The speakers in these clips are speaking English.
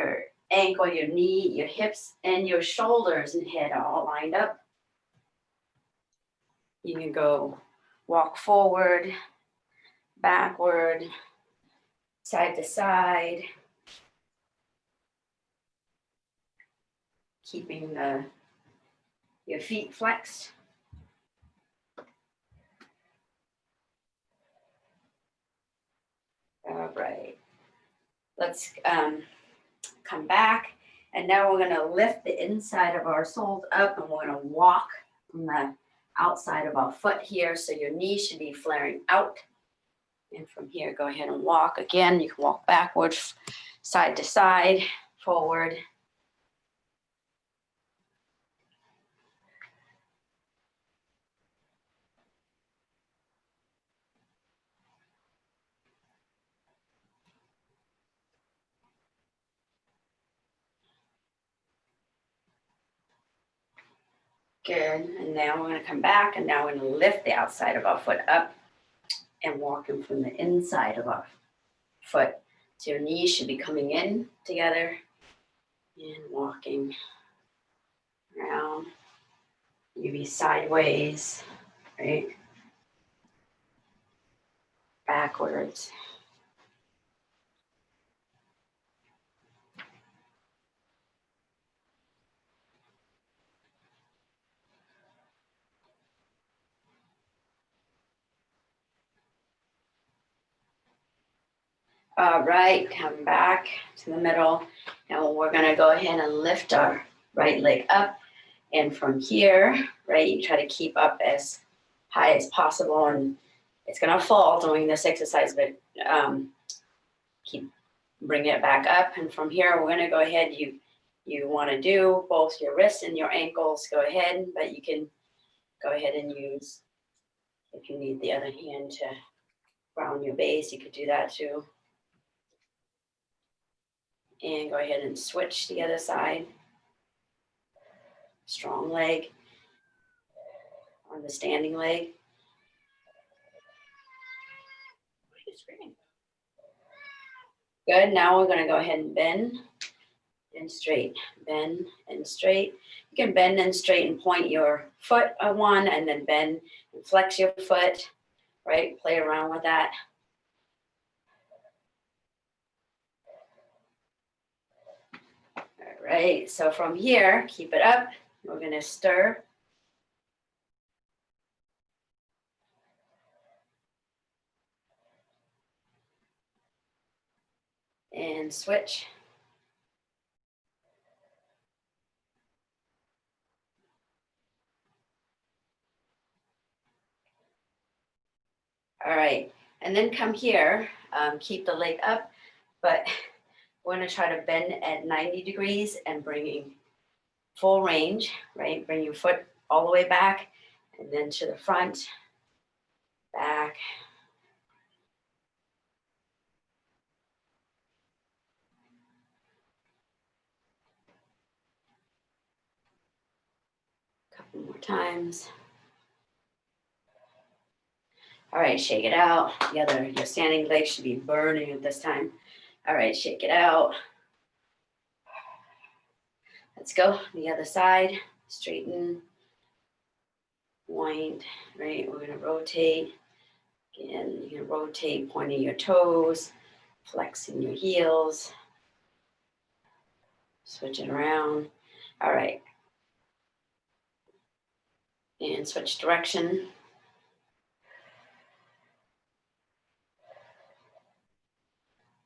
your ankle, your knee, your hips, and your shoulders and head are all lined up. You can go walk forward, backward, side to side, keeping your feet flexed. All right, let's come back. And now we're gonna lift the inside of our soles up and we're gonna walk from the outside of our foot here. So your knees should be flaring out. And from here, go ahead and walk again. You can walk backwards, side to side, forward. Good, and now we're gonna come back and now we're gonna lift the outside of our foot up and walking from the inside of our foot. So your knees should be coming in together and walking around. You be sideways, right? Backwards. All right, come back to the middle. Now we're gonna go ahead and lift our right leg up. And from here, right, you try to keep up as high as possible. And it's gonna fall doing this exercise, but keep bringing it back up. And from here, we're gonna go ahead. You wanna do both your wrists and your ankles, go ahead, but you can go ahead and use, if you need the other hand to ground your base, you could do that too. And go ahead and switch the other side. Strong leg on the standing leg. What are you screaming? Good, now we're gonna go ahead and bend and straight, bend and straight. You can bend and straight and point your foot on one and then bend and flex your foot, right? Play around with that. All right, so from here, keep it up. We're gonna stir. And switch. All right, and then come here, keep the leg up, but we're gonna try to bend at 90 degrees and bringing full range, right? Bring your foot all the way back and then to the front, back. Couple more times. All right, shake it out. Your standing leg should be burning at this time. All right, shake it out. Let's go, the other side, straighten, wind, right? We're gonna rotate. Again, you're gonna rotate, pointing your toes, flexing your heels, switch it around. All right. And switch direction.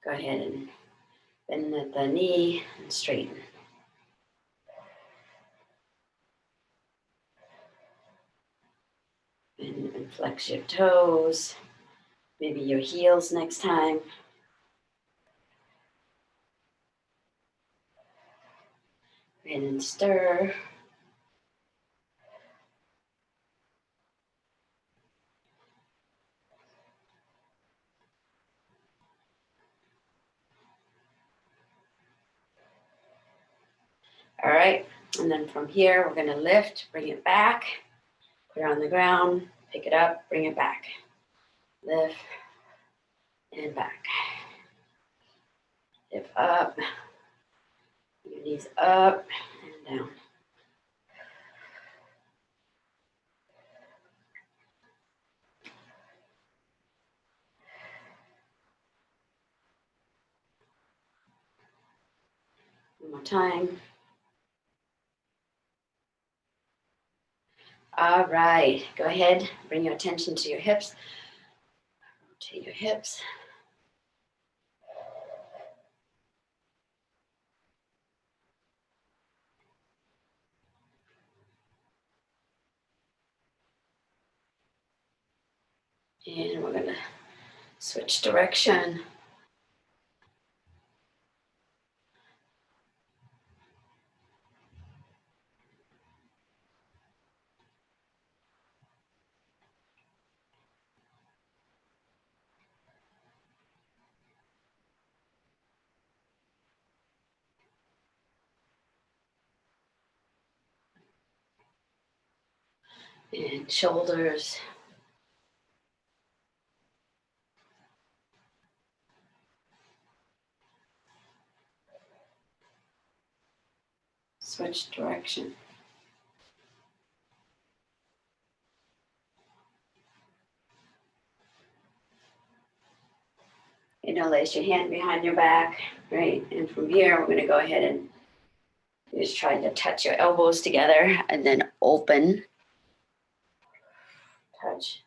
Go ahead and bend at the knee and straighten. And flex your toes, maybe your heels next time. And stir. All right, and then from here, we're gonna lift, bring it back, put it on the ground, pick it up, bring it back. Lift and back. Lift up Knees up and down. One more time. All right, go ahead, bring your attention to your hips. Rotate your hips. And we're gonna switch direction. And shoulders. Switch direction. Lace your hand behind your back, right? And from here, we're gonna go ahead and just try to touch your elbows together and then open. Touch.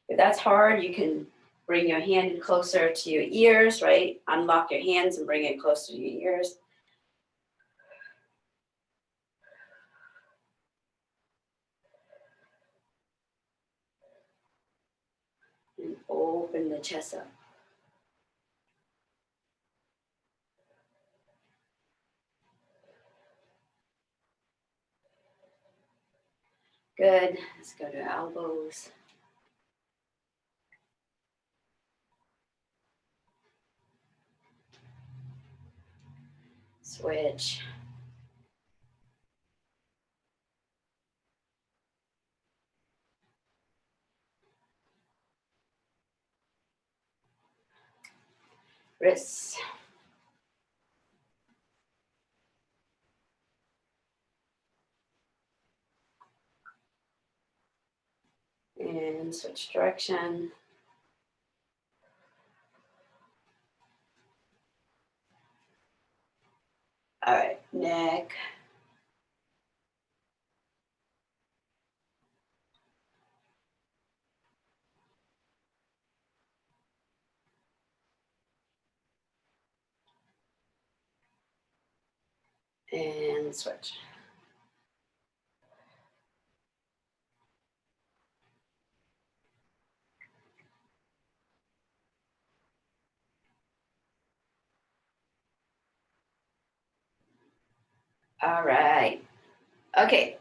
If that's hard, you can bring your hand closer to your ears, right? Unlock your hands and bring it closer to your ears. And open the chest up. Good. Let's go to elbows. Switch. Wrists. And switch direction. All right, neck. And switch. All right. Okay.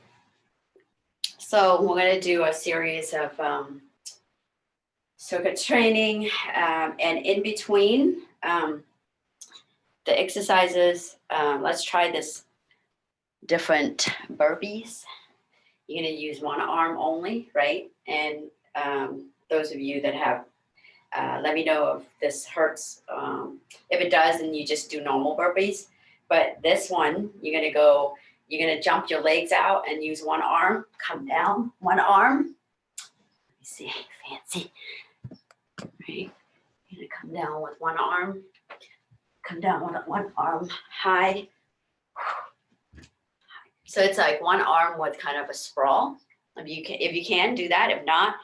So we're going to do a series of circuit training, and in between the exercises, let's try this different burpees. You're going to use one arm only, right? And those of you that have, let me know if this hurts. If it does, then you just do normal burpees. But this one, you're going to jump your legs out and use one arm, come down, one arm. Let me see, fancy. Right? You're going to come down with one arm, come down with one arm high. So it's like one arm with kind of a sprawl. If you can do that. If not,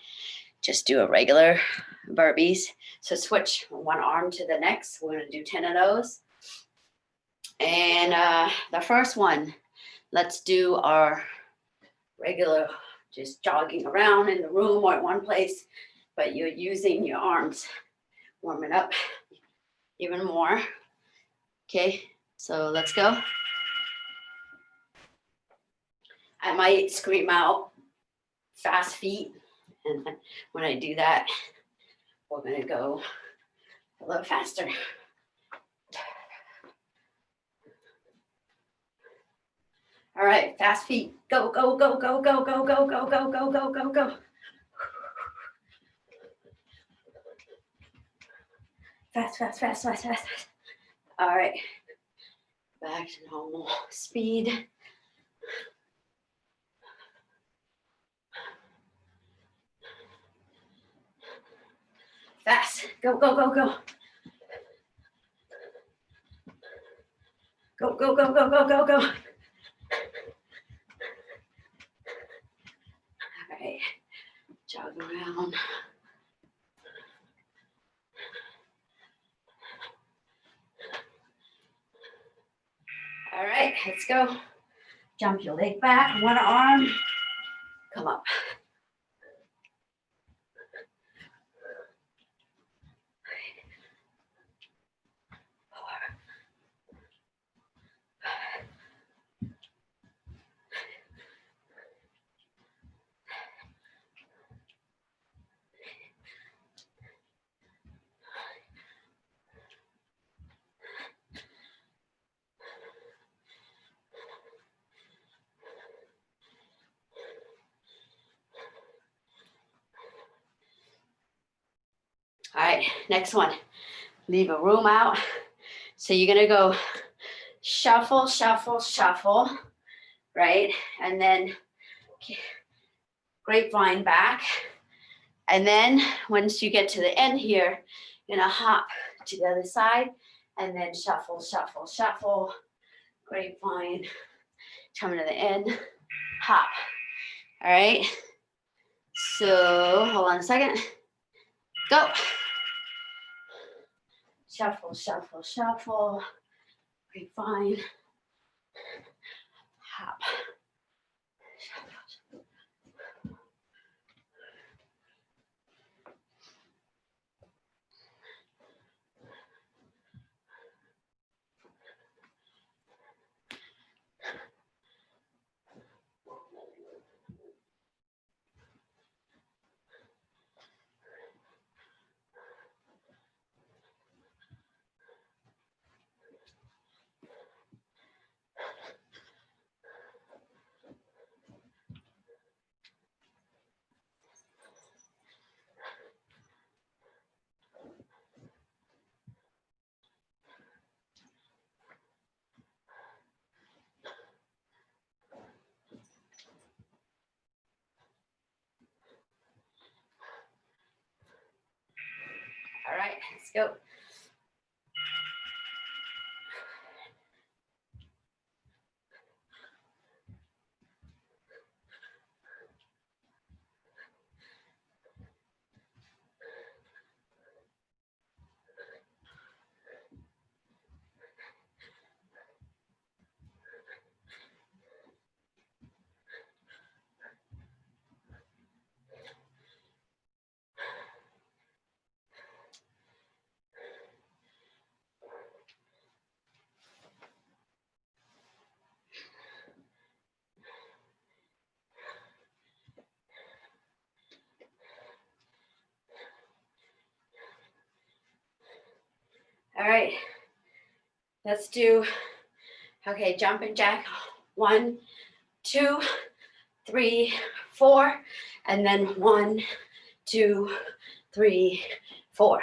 just do a regular burpees. So switch one arm to the next. We're going to do 10 of those. And the first one, let's do our regular, just jogging around in the room or in one place, but you're using your arms. Warm it up even more. Okay, so let's go. I might scream out fast feet. And when I do that, we're going to go a little faster. All right, fast feet. Go, go, go, go, go, go, go, go, go, go, go, go, go. Fast, fast, fast, fast, fast. All right. back to normal speed. Fast. Go, go, go, go. Go, go, go, go, go, go, go. All right. Jog around. All right, let's go. Jump your leg back, one arm. Come up. All right, next one. Leave a room out. So you're gonna go shuffle, shuffle, shuffle, right? And then grapevine back. And then once you get to the end here, you're gonna hop to the other side and then shuffle, shuffle, shuffle, grapevine, coming to the end, hop. All right. So hold on a second. Go. Shuffle, shuffle, shuffle, grapevine, hop. All right, let's go. All right, let's do, okay, jumping jack. 1, 2, 3, 4, and then 1, 2, 3, 4.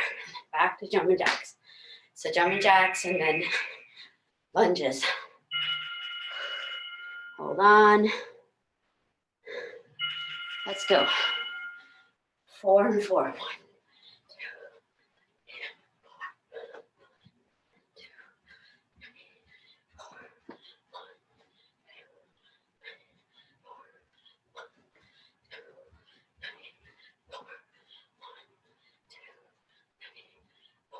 Back to jumping jacks. So jumping jacks and then lunges. Hold on. Let's go. 4 and 4. 1, 2, 3, 4.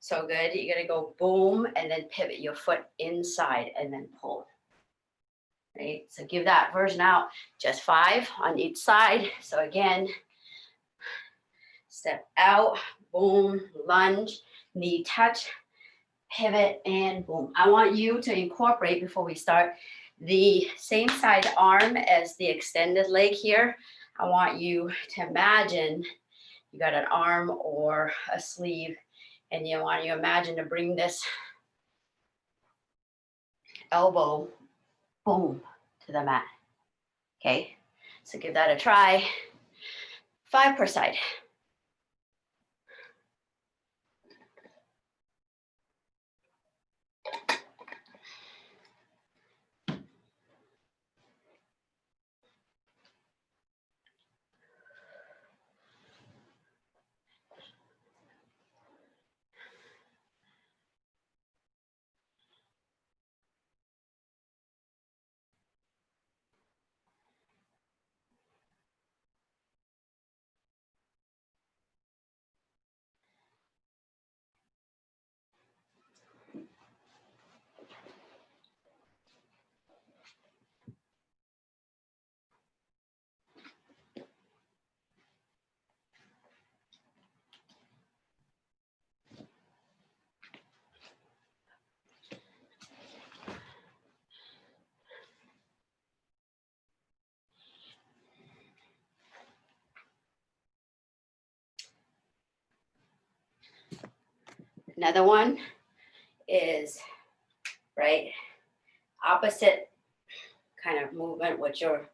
So good. You're gonna go boom and then pivot your foot inside and then pull. Right? So give that version out, just 5 on each side. So again, step out, boom, lunge, knee touch, pivot, and boom. I want you to incorporate, before we start, the same side arm as the extended leg here. I want you to imagine you got an arm or a sleeve, and you want to imagine to bring this elbow, boom, to the mat. Okay, so give that a try. 5 per side. Another one is, right, opposite kind of movement with your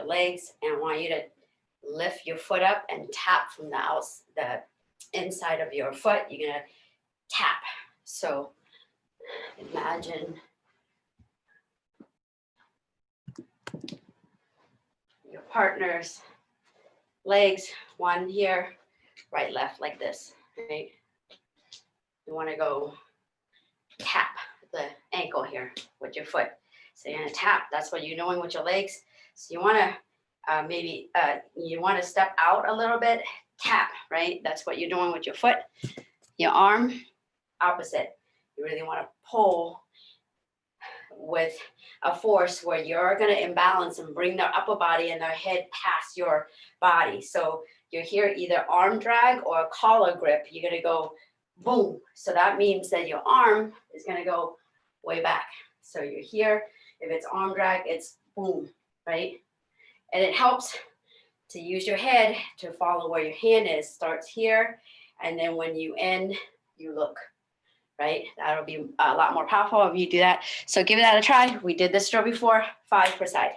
legs, and I want you to lift your foot up and tap from the inside of your foot. You're gonna tap. So imagine your partner's legs, one here, right, left, like this, right? You want to go tap the ankle here with your foot. So you're gonna tap. That's what you're doing with your legs. So you want to maybe you want to step out a little bit, tap, right? That's what you're doing with your foot. Your arm, opposite. You really want to pull with a force where you're going to imbalance and bring their upper body and their head past your body. So you're here either arm drag or a collar grip. You're going to go boom. So that means that your arm is going to go way back. So you're here. If it's arm drag, it's boom, right? And it helps to use your head to follow where your hand is. Starts here, and then when you end, you look, right? That'll be a lot more powerful if you do that. So give that a try. We did this drill before, 5 per side.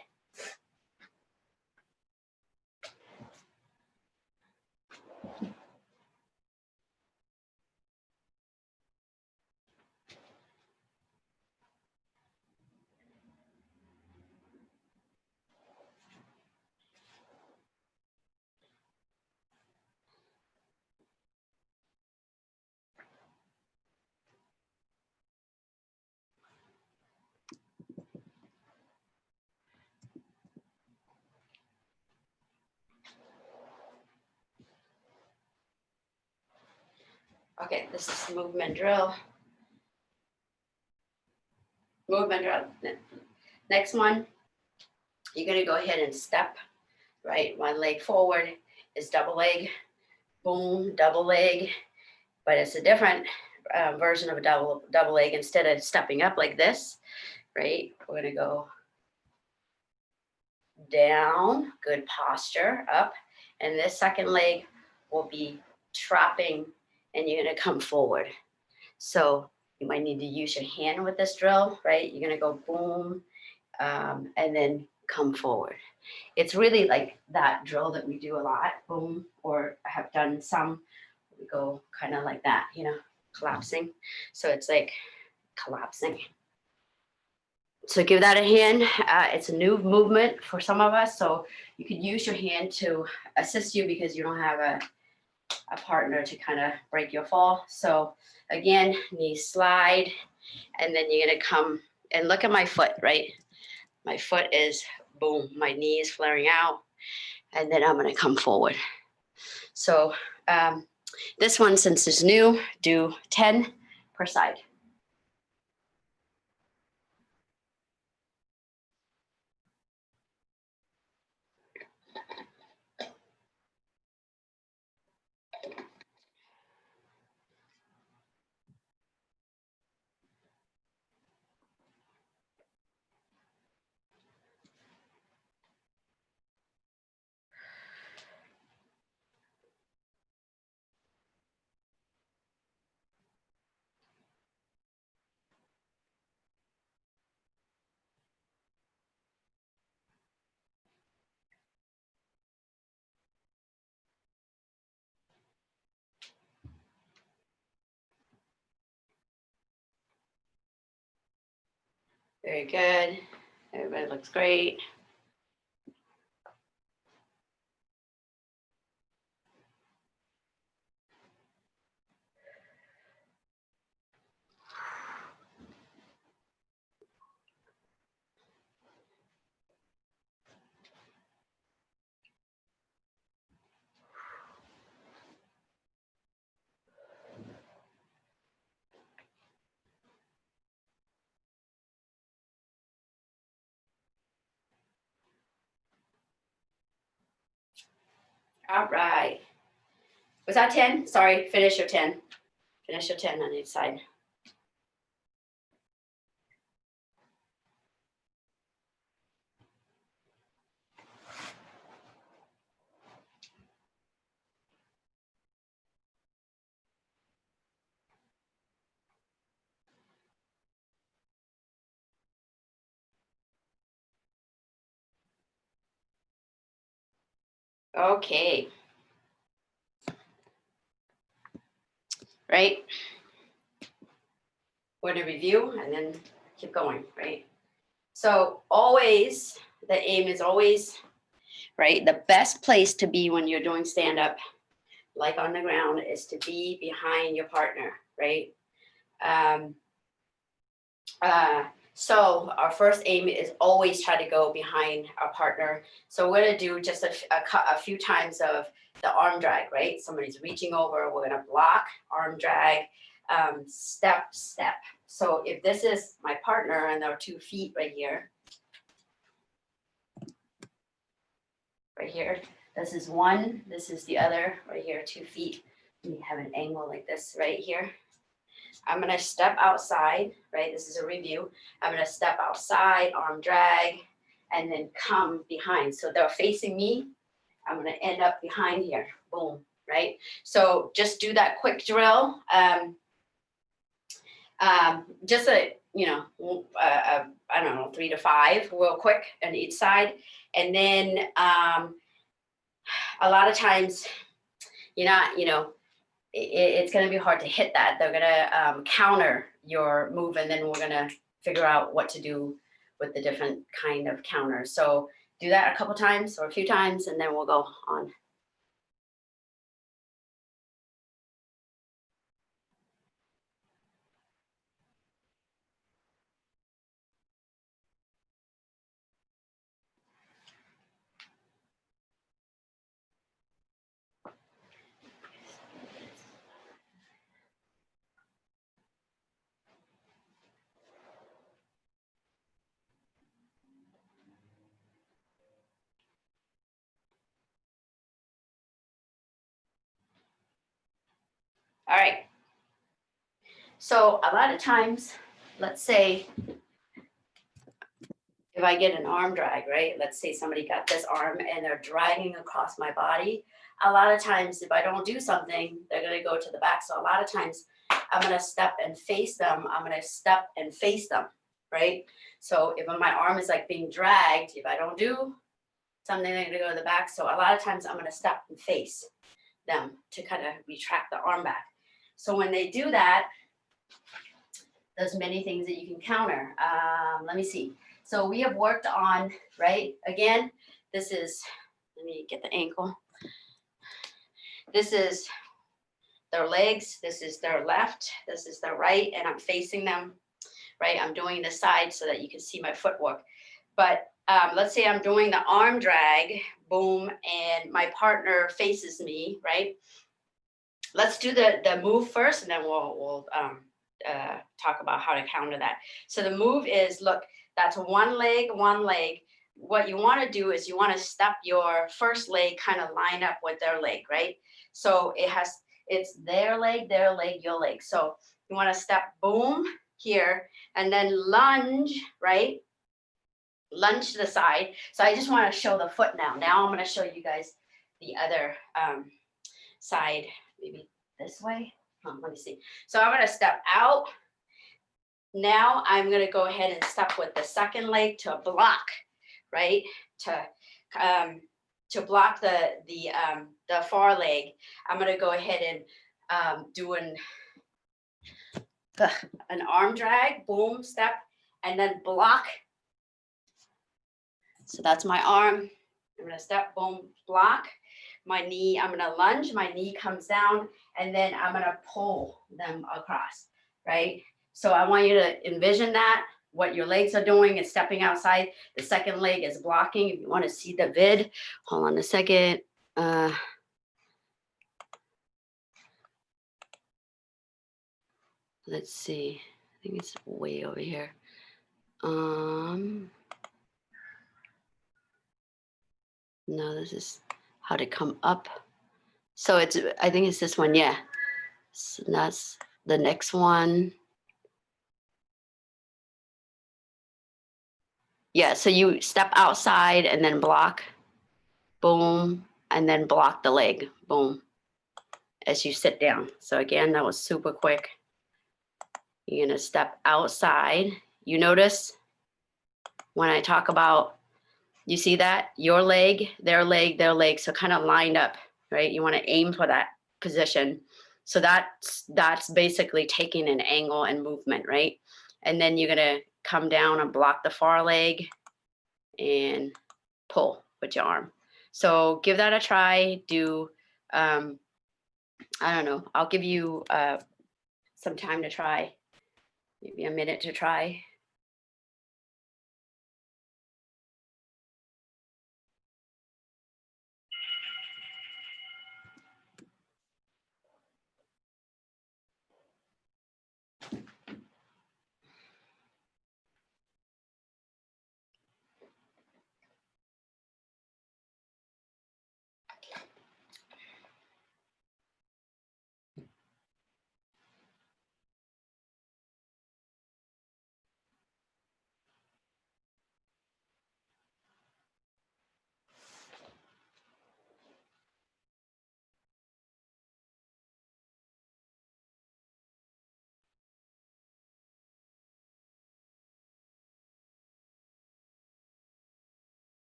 Okay, this is movement drill. Movement drill. Next one, you're gonna go ahead and step, right? One leg forward is double leg, boom, double leg, but it's a different version of a double leg. Instead of stepping up like this, right? We're gonna go down, good posture, up, and this second leg will be trapping, and you're gonna come forward. So you might need to use your hand with this drill, right? You're gonna go boom, and then come forward. It's really like that drill that we do a lot, boom, or I have done some, we go kind of like that, you know, collapsing. So it's like collapsing. So give that a hand. It's a new movement for some of us, so you could use your hand to assist you because you don't have a partner to kind of break your fall. So again, knee slide, and then you're gonna come and look at my foot, right? My foot is boom, my knee is flaring out, and then I'm gonna come forward. So This one, since it's new, do 10 per side. Very good. Everybody looks great. All right. Was that 10? Sorry, finish your 10. Finish your 10 on each side. Okay. Right? We're going to review and then keep going, right? So always, the aim is always, right? The best place to be when you're doing stand-up, like on the ground, is to be behind your partner, right? So our first aim is always try to go behind our partner. So we're gonna do just a few times of the arm drag, right? Somebody's reaching over, we're gonna block, arm drag, step, step. So if this is my partner and there are 2 feet right here, this is one, this is the other, right here, 2 feet. We have an angle like this right here. I'm gonna step outside, right? This is a review. I'm gonna step outside, arm drag, and then come behind. So they're facing me. I'm gonna end up behind here, boom, right? So just do that quick drill. Just I don't know, 3 to 5 real quick on each side. And then a lot of times it's going to be hard to hit that. They're going to counter your move, and then we're going to figure out what to do with the different kind of counters. So do that a couple times or a few times, and then we'll go on. All right. So a lot of times, let's say if I get an arm drag, right? Let's say somebody got this arm and they're dragging across my body. A lot of times, if I don't do something, they're going to go to the back. So a lot of times I'm going to step and face them. I'm going to step and face them, right? So if my arm is like being dragged, if I don't do something, they're going to go to the back. So a lot of times I'm going to step and face them to kind of retract the arm back. So when they do that, there's many things that you can counter. Let me see. So we have worked on, right? Again, this is, let me get the ankle. This is their legs. This is their left. This is their right. And I'm facing them, right? I'm doing the side so that you can see my footwork. But let's say I'm doing the arm drag, boom, and my partner faces me, right? let's do the move first, and then we'll talk about how to counter that. So the move is, look, that's one leg, one leg. What you want to do is you want to step your first leg kind of line up with their leg, right? So it's their leg, your leg. So you want to step boom here and then lunge, right? Lunge to the side. So I just want to show the foot now. Now I'm going to show you guys the other side, maybe this way. Let me see. So I'm going to step out. Now I'm going to go ahead and step with the second leg to block, right? To block the far leg. I'm going to go ahead and do an arm drag, boom, step, and then block. So that's my arm. I'm going to step, boom, block. My knee, I'm going to lunge, my knee comes down, and then I'm going to pull them across, right? So I want you to envision that. What your legs are doing is stepping outside. The second leg is blocking. If you want to see the vid, hold on a second. Let's see. I think it's way over here. No, this is how to come up. So I think it's this one, yeah. So that's the next one. Yeah, so you step outside and then block, boom, and then block the leg, boom, as you sit down. So again, that was super quick. You're gonna step outside. You notice when I talk about, you see that? Your leg, their leg, their leg, so kind of lined up, right? You wanna aim for that position. So that's basically taking an angle and movement, right? And then you're gonna come down and block the far leg and pull with your arm. So give that a try. Do, I don't know, I'll give you some time to try, maybe a minute to try.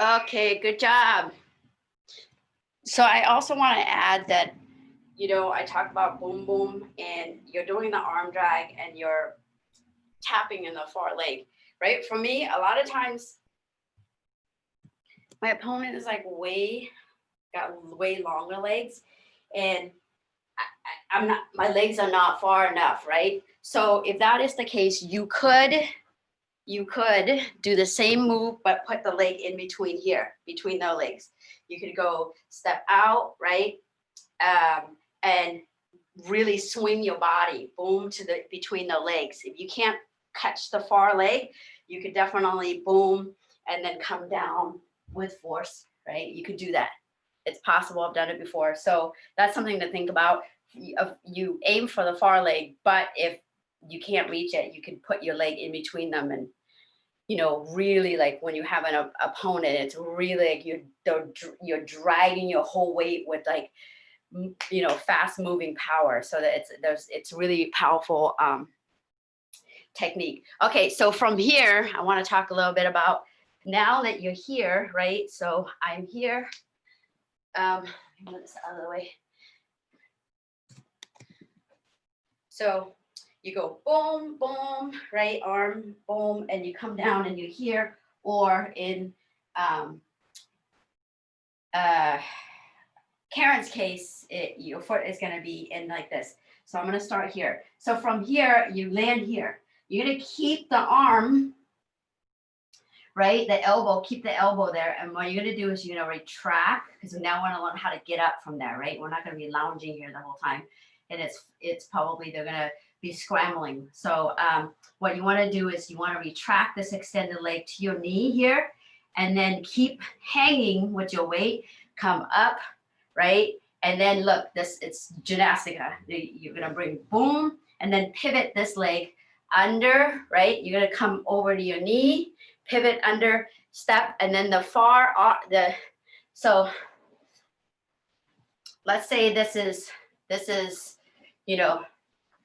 Okay, good job. So I also want to add that, I talk about boom, boom, and you're doing the arm drag and you're tapping in the far leg, right? For me, a lot of times my opponent is like got way longer legs, and I'm not, my legs are not far enough, right? So if that is the case, you could do the same move, but put the leg in between here, between the legs. You could go step out, right? And really swing your body, boom, to between the legs. If you can't catch the far leg, you could definitely boom and then come down with force, right? You could do that. It's possible. I've done it before. So that's something to think about. You aim for the far leg, but if you can't reach it, you can put your leg in between them and, really, like when you have an opponent, it's really like you're dragging your whole weight with like, fast moving power. So that it's really powerful technique. Okay, so from here, I want to talk a little bit about, now that you're here, right? So I'm here. Move this out of the way. So you go boom, boom, right arm, boom, and you come down and you're here, or in Karen's case, your foot is gonna be in like this. So I'm gonna start here. So from here, you land here. You're gonna keep the arm, right? The elbow, keep the elbow there. And what you're gonna do is you're gonna retract, because we now wanna learn how to get up from there, right? We're not gonna be lounging here the whole time. And it's probably, they're gonna be scrambling. So what you wanna do is you wanna retract this extended leg to your knee here, and then keep hanging with your weight, come up, right? And then look, it's gymnastica. You're gonna bring boom, and then pivot this leg under, right? You're gonna come over to your knee, pivot under, step, and then so let's say this is, you know,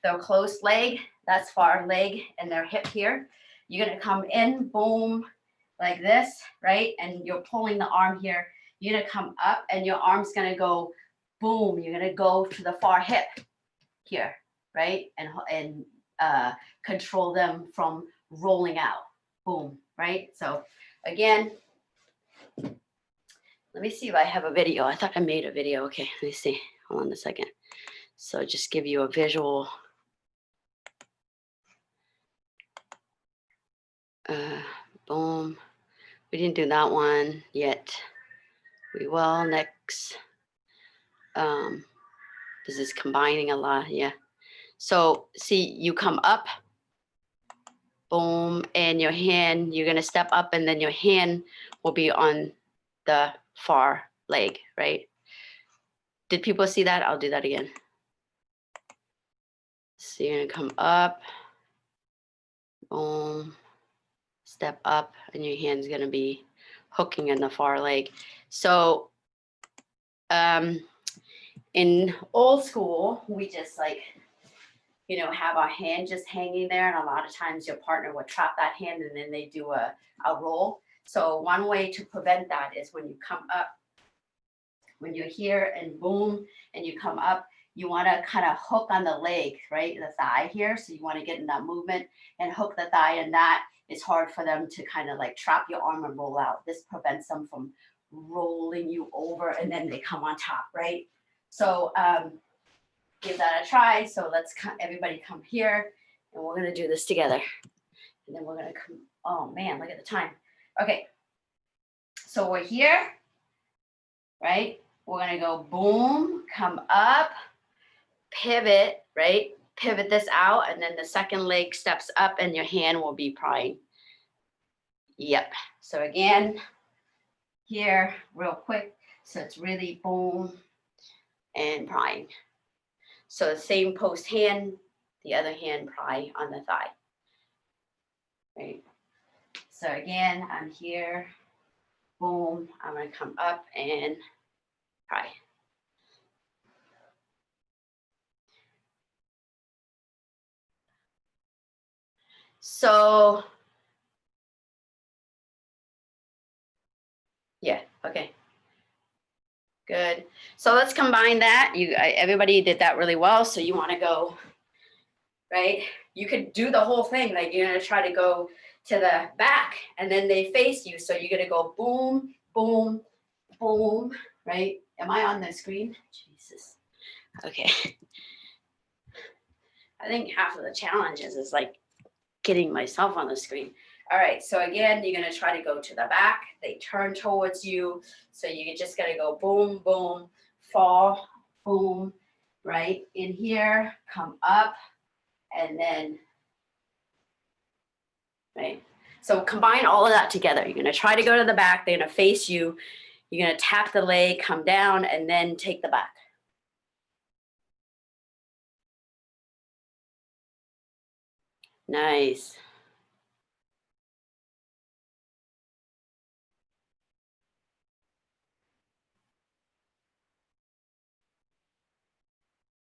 the close leg, that's far leg and their hip here. You're gonna come in, boom, like this, right? And you're pulling the arm here. You're gonna come up and your arm's gonna go boom. You're gonna go to the far hip here, right? And control them from rolling out, boom, right? So again, let me see if I have a video. I thought I made a video. Okay, let me see. Hold on a second. So just give you a visual. Boom. We didn't do that one yet. We will next. This is combining a lot, yeah. So see, you come up, boom, and your hand, you're gonna step up and then your hand will be on the far leg, right? Did people see that? I'll do that again. So you're gonna come up, boom, step up, and your hand's gonna be hooking in the far leg. So in old school, we just like, you know, have our hand just hanging there. And a lot of times your partner would trap that hand and then they do a roll. So one way to prevent that is when you come up, when you're here and boom, and you come up, you want to kind of hook on the leg, right? The thigh here. So you want to get in that movement and hook the thigh, and that is hard for them to kind of like trap your arm and roll out. This prevents them from rolling you over and then they come on top, right? So give that a try. So let's everybody come here and we're gonna do this together. And then we're gonna come, oh man, look at the time. Okay, so we're here, right? We're gonna go boom, come up, pivot, right? Pivot this out, and then the second leg steps up and your hand will be prying. Yep, so again, here, real quick. So it's really boom and prying. So the same post hand, the other hand pry on the thigh. Right. So again, I'm here, boom, I'm gonna come up and pry. So, yeah, okay. Good. So let's combine that. Everybody did that really well. So you wanna go, right? You could do the whole thing, like you're gonna try to go to the back and then they face you. So you're gonna go boom, boom, boom, right? Am I on the screen? Jesus. Okay. I think half of the challenges is like getting myself on the screen. All right, so again, you're gonna try to go to the back. They turn towards you. So you're just gonna go boom, boom, fall, boom, right? In here, come up, and then, right? So combine all of that together. You're gonna try to go to the back. They're gonna face you. You're gonna tap the leg, come down, and then take the back. Nice.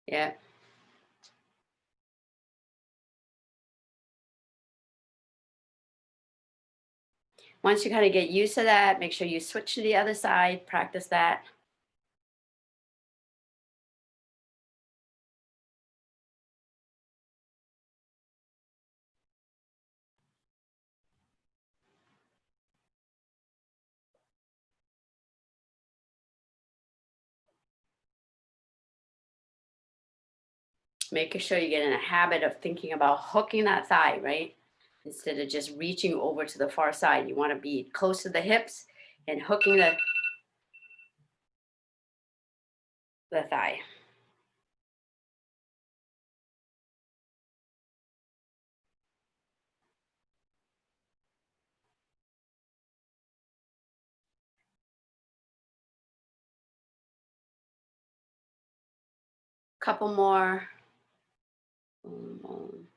Yeah. Once you kind of get used to that, make sure you switch to the other side, practice that. making sure you get in a habit of thinking about hooking that thigh, right? Instead of just reaching over to the far side. You want to be close to the hips and hooking the thigh. Couple more. Boom, boom.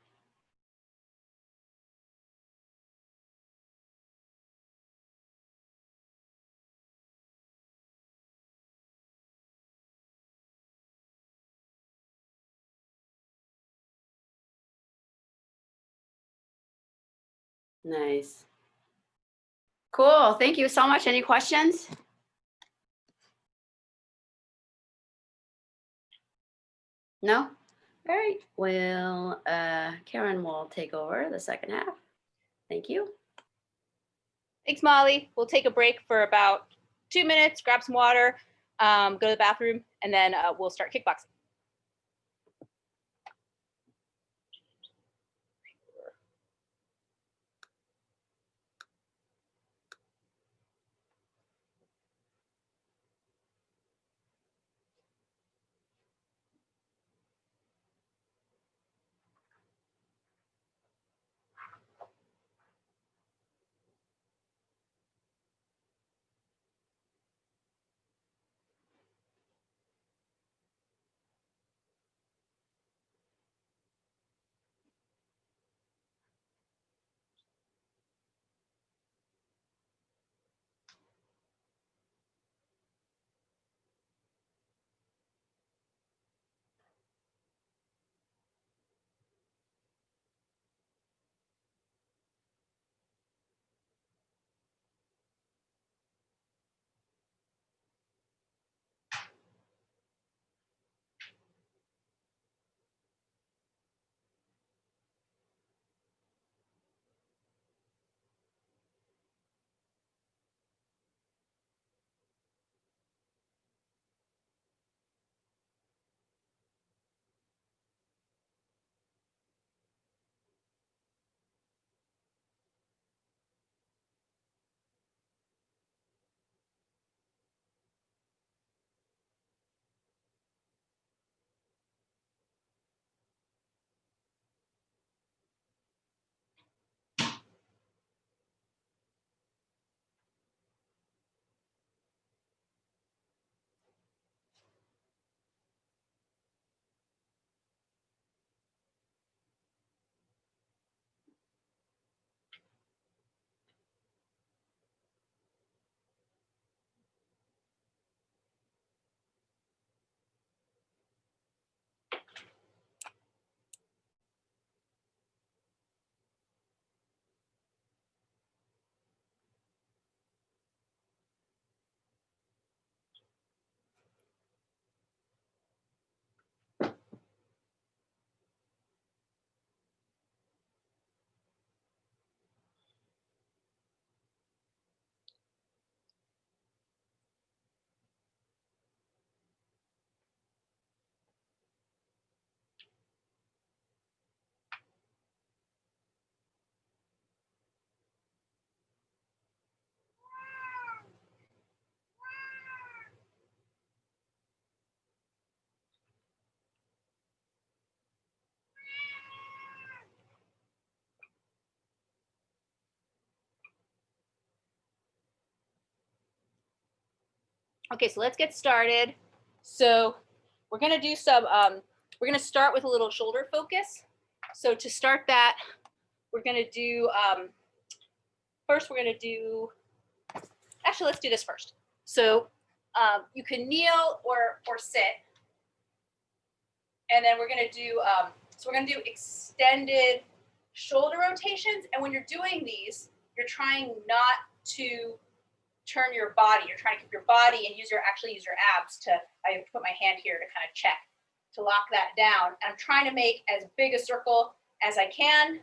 Nice. Cool. Thank you so much. Any questions? No? All right. Well, Karen will take over the second half. Thank you. Thanks, Molly. We'll take a break for about 2 minutes, grab some water, go to the bathroom, and then we'll start kickboxing. Okay, so let's get started. So we're gonna do some, we're gonna start with a little shoulder focus. So to start that, we're gonna do, first we're gonna do, actually let's do this first. So you can kneel or sit. And then we're gonna do, so we're gonna do extended shoulder rotations. And when you're doing these, you're trying not to turn your body. You're trying to keep your body and actually use your abs to, I put my hand here to kind of check, to lock that down. And I'm trying to make as big a circle as I can.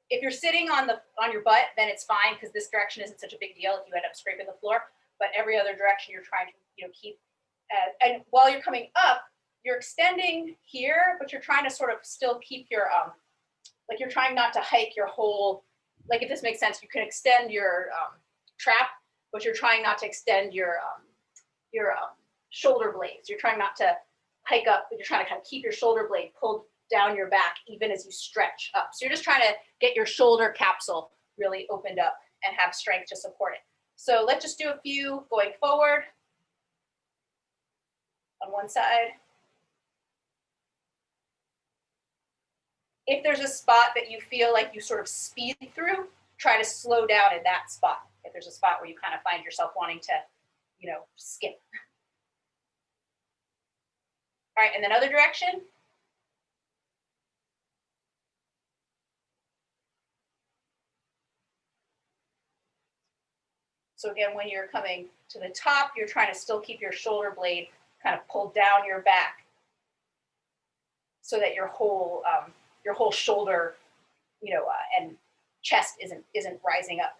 If you're sitting on your butt, then it's fine because this direction isn't such a big deal if you end up scraping the floor. But every other direction you're trying to keep. And while you're coming up, you're extending here, but you're trying to sort of still keep your, like you're trying not to hike your whole, like if this makes sense, you can extend your trap, but you're trying not to extend your shoulder blades. You're trying not to hike up, but you're trying to kind of keep your shoulder blade pulled down your back even as you stretch up. So you're just trying to get your shoulder capsule really opened up and have strength to support it. So let's just do a few going forward on one side. If there's a spot that you feel like you sort of speed through, try to slow down in that spot. If there's a spot where you kind of find yourself wanting to, you know, skip. All right, and then other direction. So again, when you're coming to the top, you're trying to still keep your shoulder blade kind of pulled down your back so that your whole shoulder, you know, and chest isn't rising up.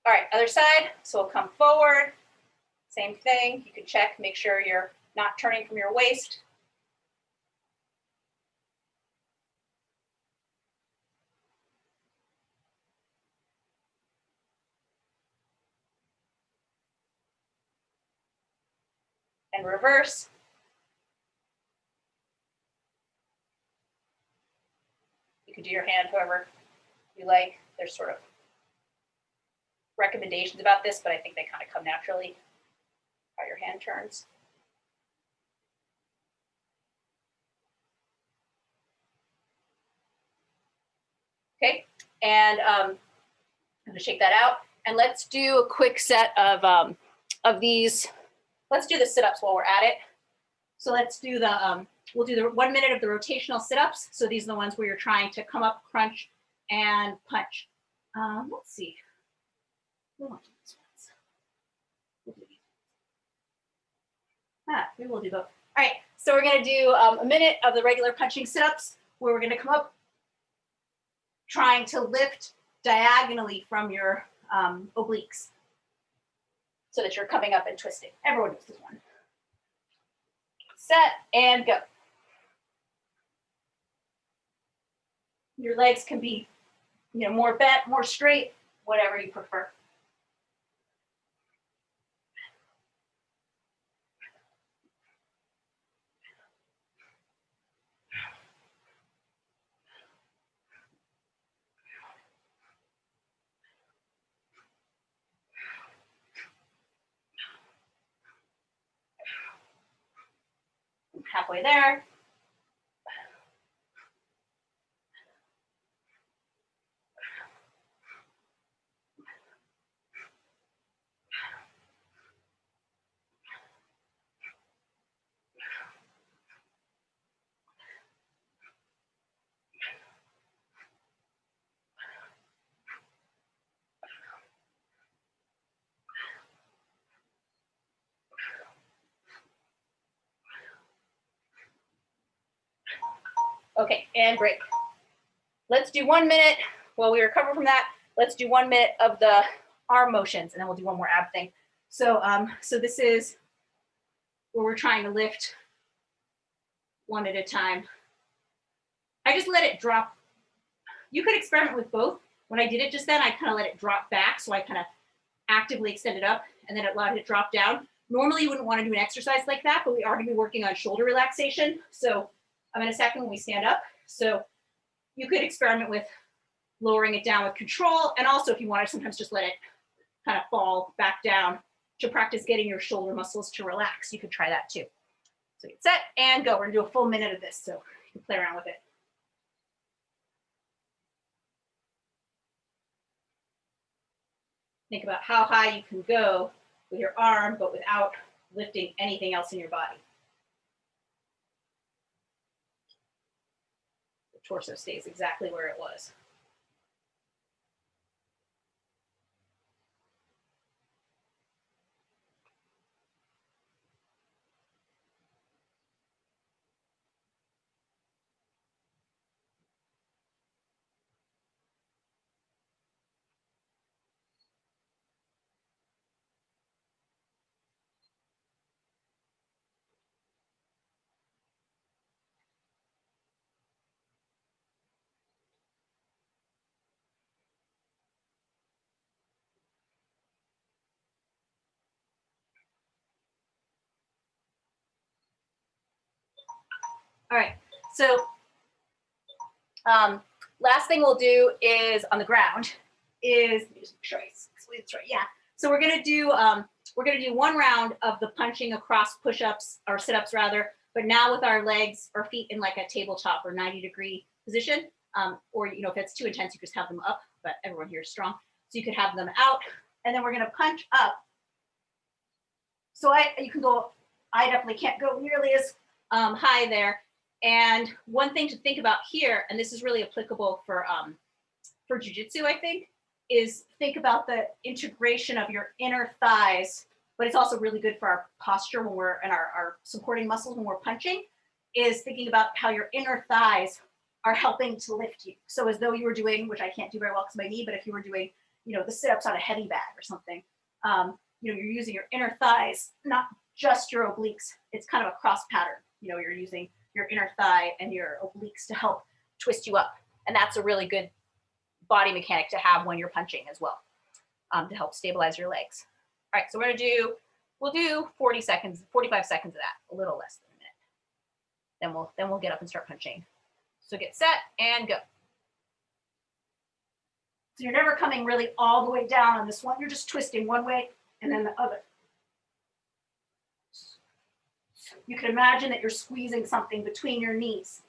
All right, other side. So we'll come forward. Same thing. You can check, make sure you're not turning from your waist. And reverse. You can do your hand however you like. There's sort of recommendations about this, but I think they kind of come naturally how your hand turns. Okay, and I'm gonna shake that out. And let's do a quick set of these. Let's do the sit-ups while we're at it. So let's do the, we'll do the 1 minute of the rotational sit-ups. So these are the ones where you're trying to come up, crunch, and punch. Let's see. We want to do these ones. We'll do these. Maybe we'll do both. All right, so we're gonna do a minute of the regular punching sit-ups where we're gonna come up, trying to lift diagonally from your obliques so that you're coming up and twisting. Everyone does this one. Set and go. Your legs can be, you know, more bent, more straight, whatever you prefer. Halfway there. Okay, and break. Let's do 1 minute while we recover from that. Let's do 1 minute of the arm motions, and then we'll do one more ab thing. So, so this is where we're trying to lift one at a time. I just let it drop. You could experiment with both. When I did it just then, I kind of let it drop back, so I kind of actively extended up, and then it allowed it to drop down. Normally, you wouldn't want to do an exercise like that, but we are going to be working on shoulder relaxation. So I'm in a second when we stand up. So you could experiment with lowering it down with control. And also if you want to sometimes just let it kind of fall back down to practice getting your shoulder muscles to relax. You could try that too. So get set and go. We're gonna do a full minute of this. So you can play around with it. Think about how high you can go with your arm, but without lifting anything else in your body. The torso stays exactly where it was. All right, so last thing we'll do is on the ground is, let me just make sure I squeeze this right. Yeah. So we're gonna do one round of the punching across push-ups or sit-ups rather, but now with our legs or feet in like a tabletop or 90-degree position. Or you know, if it's too intense, you just have them up, but everyone here is strong. So you could have them out, and then we're gonna punch up. So you can go, I definitely can't go nearly as high there. And one thing to think about here, and this is really applicable for jiu-jitsu, I think about the integration of your inner thighs, but it's also really good for our posture when we're in our supporting muscles when we're punching, is thinking about how your inner thighs are helping to lift you. So as though you were doing, which I can't do very well because of my knee, but if you were doing, you know, the sit-ups on a heavy bag or something, you know, you're using your inner thighs, not just your obliques. It's kind of a cross pattern. You know, you're using your inner thigh and your obliques to help twist you up. And that's a really good body mechanic to have when you're punching as well, to help stabilize your legs. All right, so we'll do 40 seconds, 45 seconds of that, a little less than a minute. Then we'll get up and start punching. So get set and go. So you're never coming really all the way down on this one. You're just twisting one way and then the other. You can imagine that you're squeezing something between your knees.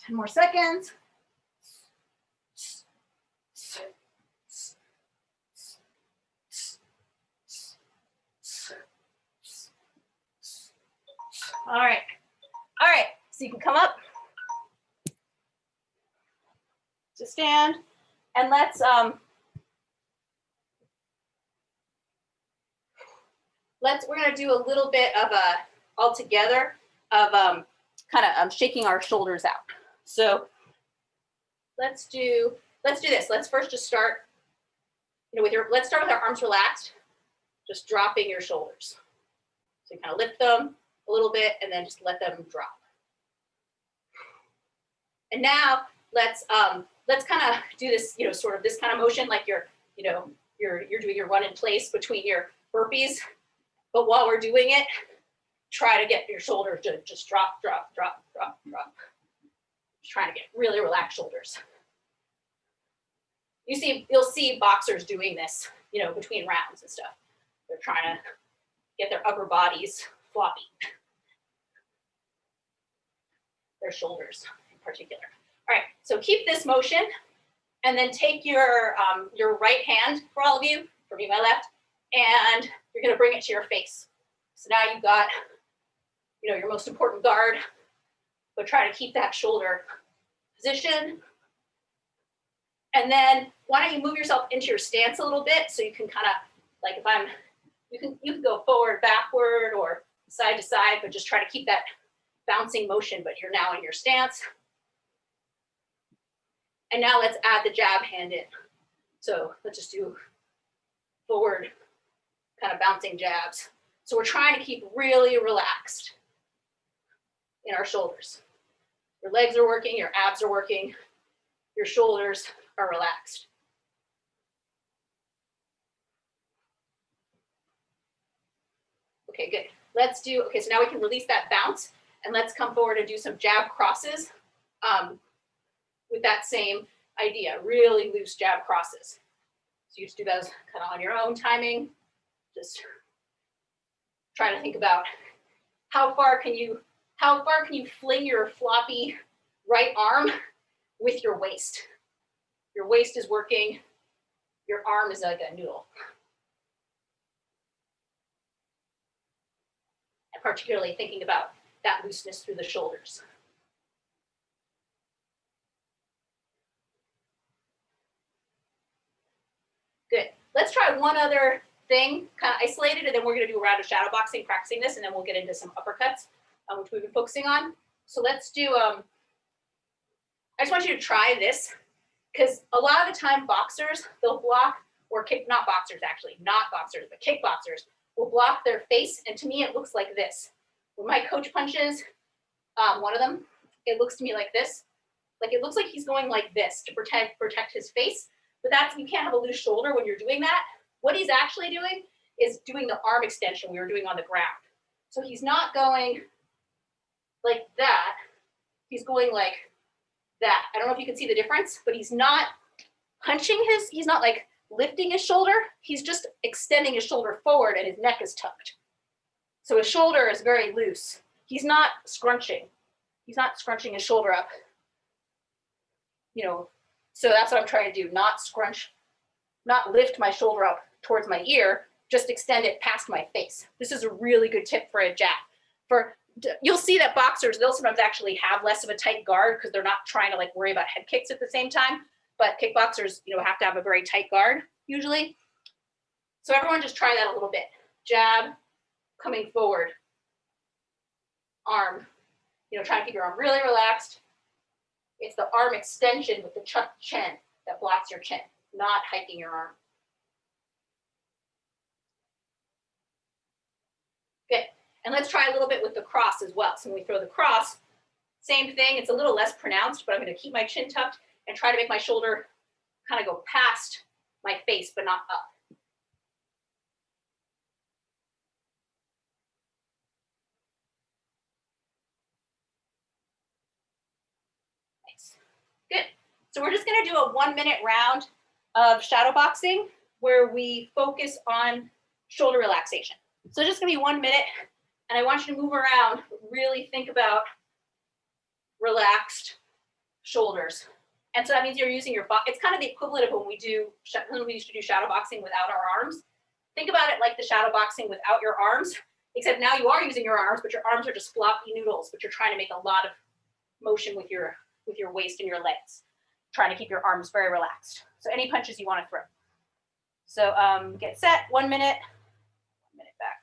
Ten more seconds. All right. All right. So you can come up to stand, and we're gonna do a little bit of all together of kind of shaking our shoulders out. So let's do this. Let's first just start, you know, let's start with our arms relaxed, just dropping your shoulders. So you kind of lift them a little bit and then just let them drop. And now let's kind of do this, you know, sort of this kind of motion, like you're doing your run in place between your burpees. But while we're doing it, try to get your shoulders to just drop, drop, drop, drop, drop. Just trying to get really relaxed shoulders. You'll see boxers doing this, you know, between rounds and stuff. They're trying to get their upper bodies floppy. Their shoulders in particular. All right, so keep this motion and then take your right hand, for all of you, for me, my left, and you're gonna bring it to your face. So now you've got, you know, your most important guard, but try to keep that shoulder position. And then why don't you move yourself into your stance a little bit so you can kind of, like you can go forward, backward, or side to side, but just try to keep that bouncing motion, but you're now in your stance. And now let's add the jab hand in. So let's just do forward, kind of bouncing jabs. So we're trying to keep really relaxed in our shoulders. Your legs are working, your abs are working, your shoulders are relaxed. Okay, good. Okay, so now we can release that bounce and let's come forward and do some jab crosses with that same idea, really loose jab crosses. So you just do those kind of on your own timing. Just try to think about how far can you fling your floppy right arm with your waist. Your waist is working, your arm is like a noodle. And particularly thinking about that looseness through the shoulders. Good. Let's try one other thing, kind of isolated, and then we're going to do a round of shadow boxing, practicing this, and then we'll get into some uppercuts, which we've been focusing on. So let's do, I just want you to try this, because a lot of the time boxers, they'll block, or not boxers, but kickboxers will block their face. And to me, it looks like this. When my coach punches one of them, it looks to me like this. Like it looks like he's going like this to protect his face. But that's, you can't have a loose shoulder when you're doing that. What he's actually doing is doing the arm extension we were doing on the ground. So he's not going like that. He's going like that. I don't know if you can see the difference, but he's not punching he's not like lifting his shoulder. He's just extending his shoulder forward and his neck is tucked. So his shoulder is very loose. He's not scrunching. He's not scrunching his shoulder up. You know, so that's what I'm trying to do. Not scrunch, not lift my shoulder up towards my ear, just extend it past my face. This is a really good tip for a jab. You'll see that boxers, they'll sometimes actually have less of a tight guard because they're not trying to like worry about head kicks at the same time. But kickboxers, you know, have to have a very tight guard usually. So everyone just try that a little bit. Jab, coming forward, arm. You know, try to keep your arm really relaxed. It's the arm extension with the chin that blocks your chin, not hiking your arm. Good. And let's try a little bit with the cross as well. So when we throw the cross, same thing. It's a little less pronounced, but I'm going to keep my chin tucked and try to make my shoulder kind of go past my face, but not up. Nice. Good. So we're just going to do a 1-minute round of shadow boxing where we focus on shoulder relaxation. So just going to be 1 minute, and I want you to move around, really think about relaxed shoulders. And so that means you're using your body. It's kind of the equivalent of when we used to do shadow boxing without our arms. Think about it like the shadow boxing without your arms, except now you are using your arms, but your arms are just floppy noodles, but you're trying to make a lot of motion with your waist and your legs, trying to keep your arms very relaxed. So any punches you want to throw. So get set, 1 minute. 1 minute back.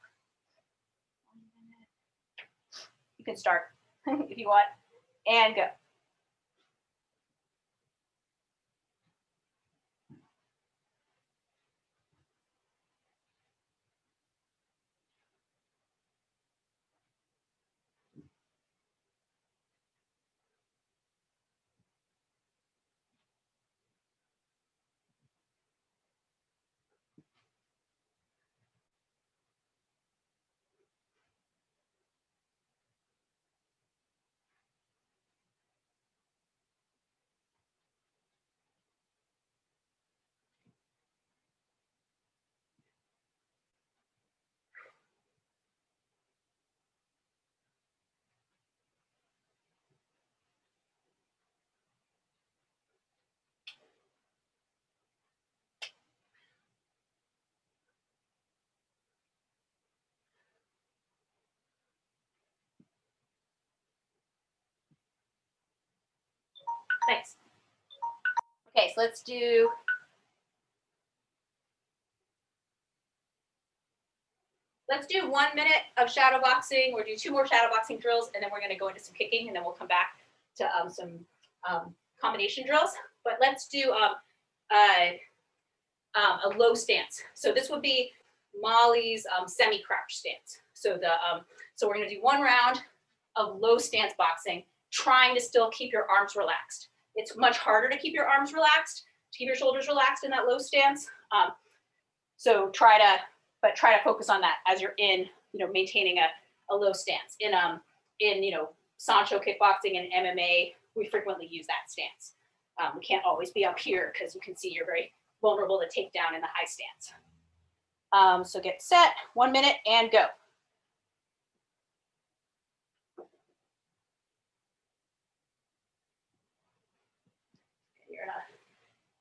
1 minute. You can start if you want, and go. Thanks. Okay, so let's do Let's do 1 minute of shadow boxing. We'll do 2 more shadow boxing drills, and then we're going to go into some kicking, and then we'll come back to some combination drills. But let's do a low stance. So this would be Molly's semi-crouch stance. So so we're going to do 1 round of low stance boxing, trying to still keep your arms relaxed. It's much harder to keep your arms relaxed, to keep your shoulders relaxed in that low stance. So try to focus on that as you're in, maintaining a low stance. In Sancho kickboxing and MMA, we frequently use that stance. We can't always be up here because you can see you're very vulnerable to take down in the high stance. So get set, 1 minute, and go.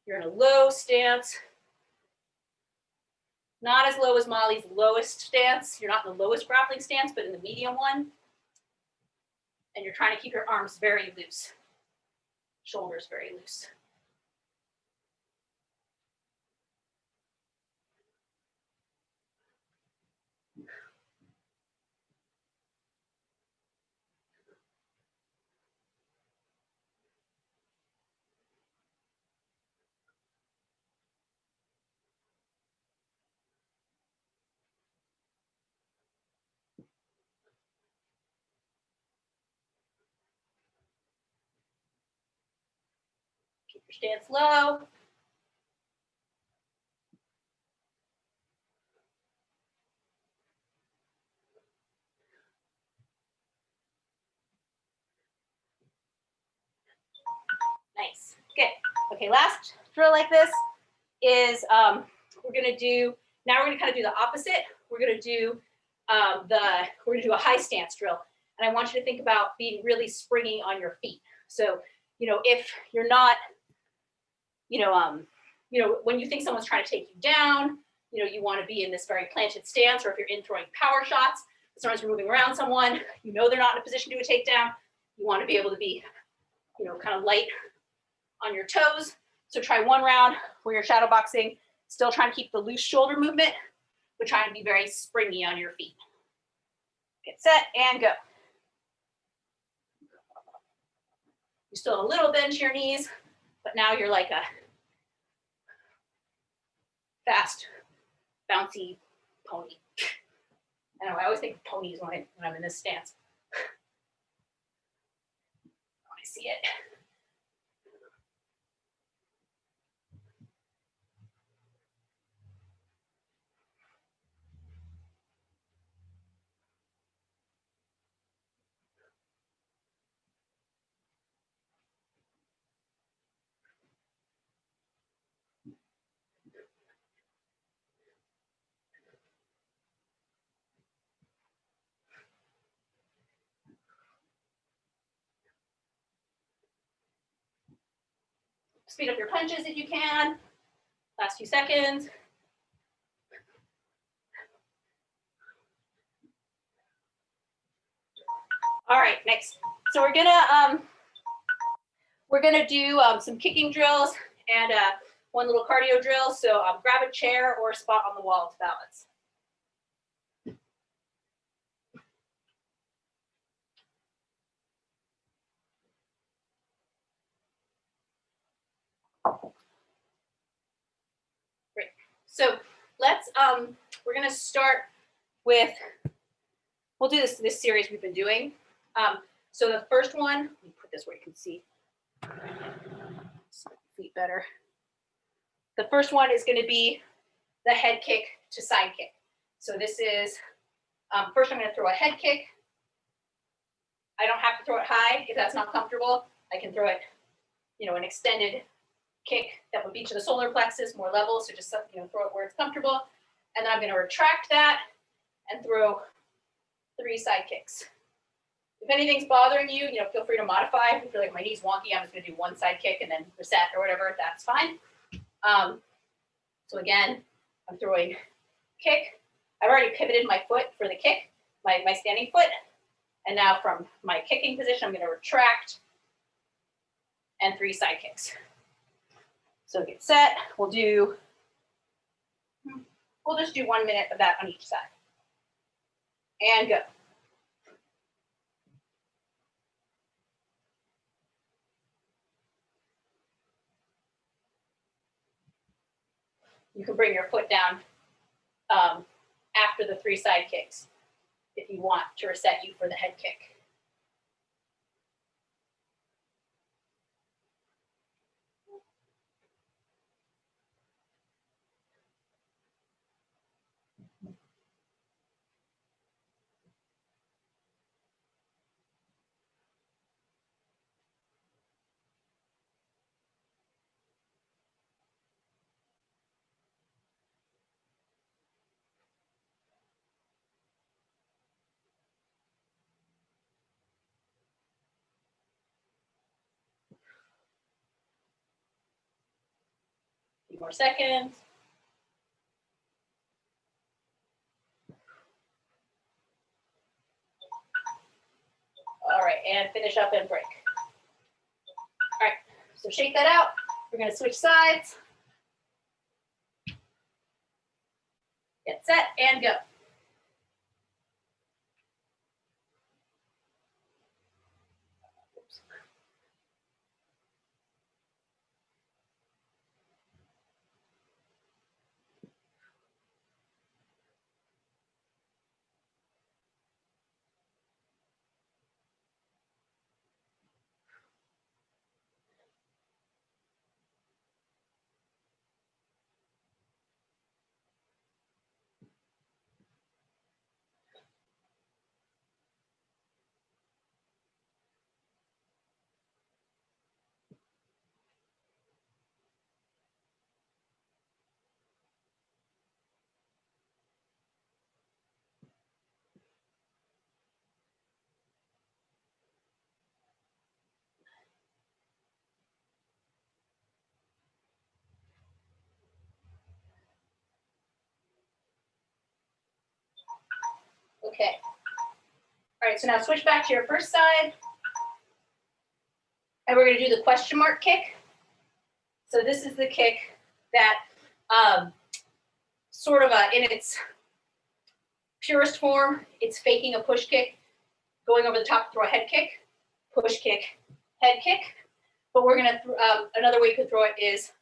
You're in a low stance. Not as low as Molly's lowest stance. You're not in the lowest grappling stance, but in the medium one. And you're trying to keep your arms very loose, shoulders very loose. Your stance low. Nice. Good. Okay, last drill like this is we're gonna do, now we're gonna kind of do the opposite. We're gonna do a high stance drill. And I want you to think about being really springy on your feet. So, if you're not, when you think someone's trying to take you down, you want to be in this very planted stance, or if you're in throwing power shots, sometimes you're moving around someone, they're not in a position to do a takedown, you want to be able to be, kind of light on your toes. So try one round where you're shadow boxing, still trying to keep the loose shoulder movement, but trying to be very springy on your feet. Get set and go. You still have a little bend to your knees, but now you're like a fast, bouncy pony. I know, I always think of ponies when I'm in this stance. I see it. Speed up your punches if you can. Last few seconds. All right, next. So we're gonna do some kicking drills and one little cardio drill. So grab a chair or a spot on the wall to balance. Great. So let's we're gonna start with, we'll do this series we've been doing. So the first one, let me put this where you can see feet better. The first one is going to be the head kick to side kick. So this is, first I'm going to throw a head kick. I don't have to throw it high if that's not comfortable. I can throw it, an extended kick that would be to the solar plexus, more level. So just, throw it where it's comfortable. And then I'm going to retract that and throw 3 side kicks. If anything's bothering you, feel free to modify. If you feel like my knee's wonky, I'm just going to do 1 side kick and then reset or whatever. That's fine. So again, I'm throwing kick. I've already pivoted my foot for the kick, my standing foot. And now from my kicking position, I'm going to retract and 3 side kicks. So get set. We'll just do 1 minute of that on each side. And go. You can bring your foot down after the 3 side kicks if you want to reset you for the head kick. Few more seconds. All right, and finish up and break. All right, so shake that out. We're going to switch sides. Get set and go. Okay. All right, so now switch back to your first side. And we're going to do the question mark kick. So this is the kick that sort of in its purest form, it's faking a push kick, going over the top, throw a head kick, push kick, head kick. But we're going to, another way you could throw it is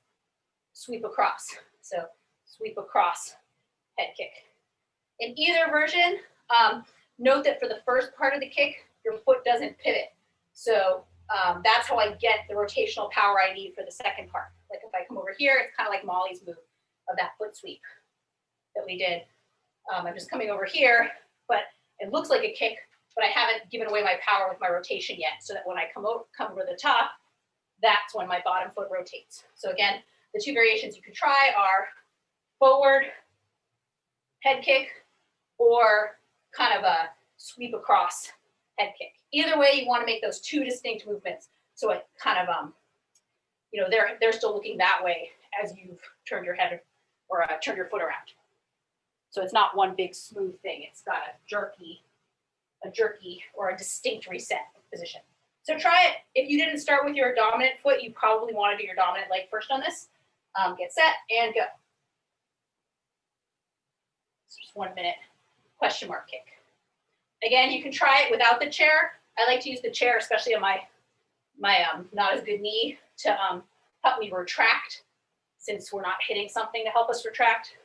sweep across. So sweep across, head kick. In either version, note that for the first part of the kick, your foot doesn't pivot. So that's how I get the rotational power I need for the second part. Like if I come over here, it's kind of like Molly's move of that foot sweep that we did. I'm just coming over here, but it looks like a kick, but I haven't given away my power with my rotation yet, so that when I come over the top, that's when my bottom foot rotates. So again, the two variations you could try are forward, head kick, or kind of a sweep across head kick. Either way, you want to make those two distinct movements. So it kind of, you know, they're still looking that way as you've turned your head or turned your foot around. So it's not one big smooth thing. It's got a jerky or a distinct reset position. So try it. If you didn't start with your dominant foot, you probably want to do your dominant leg first on this. Get set and go. It's just 1 minute question mark kick. Again, you can try it without the chair. I like to use the chair, especially on my not as good knee, to help me retract, since we're not hitting something to help us retract.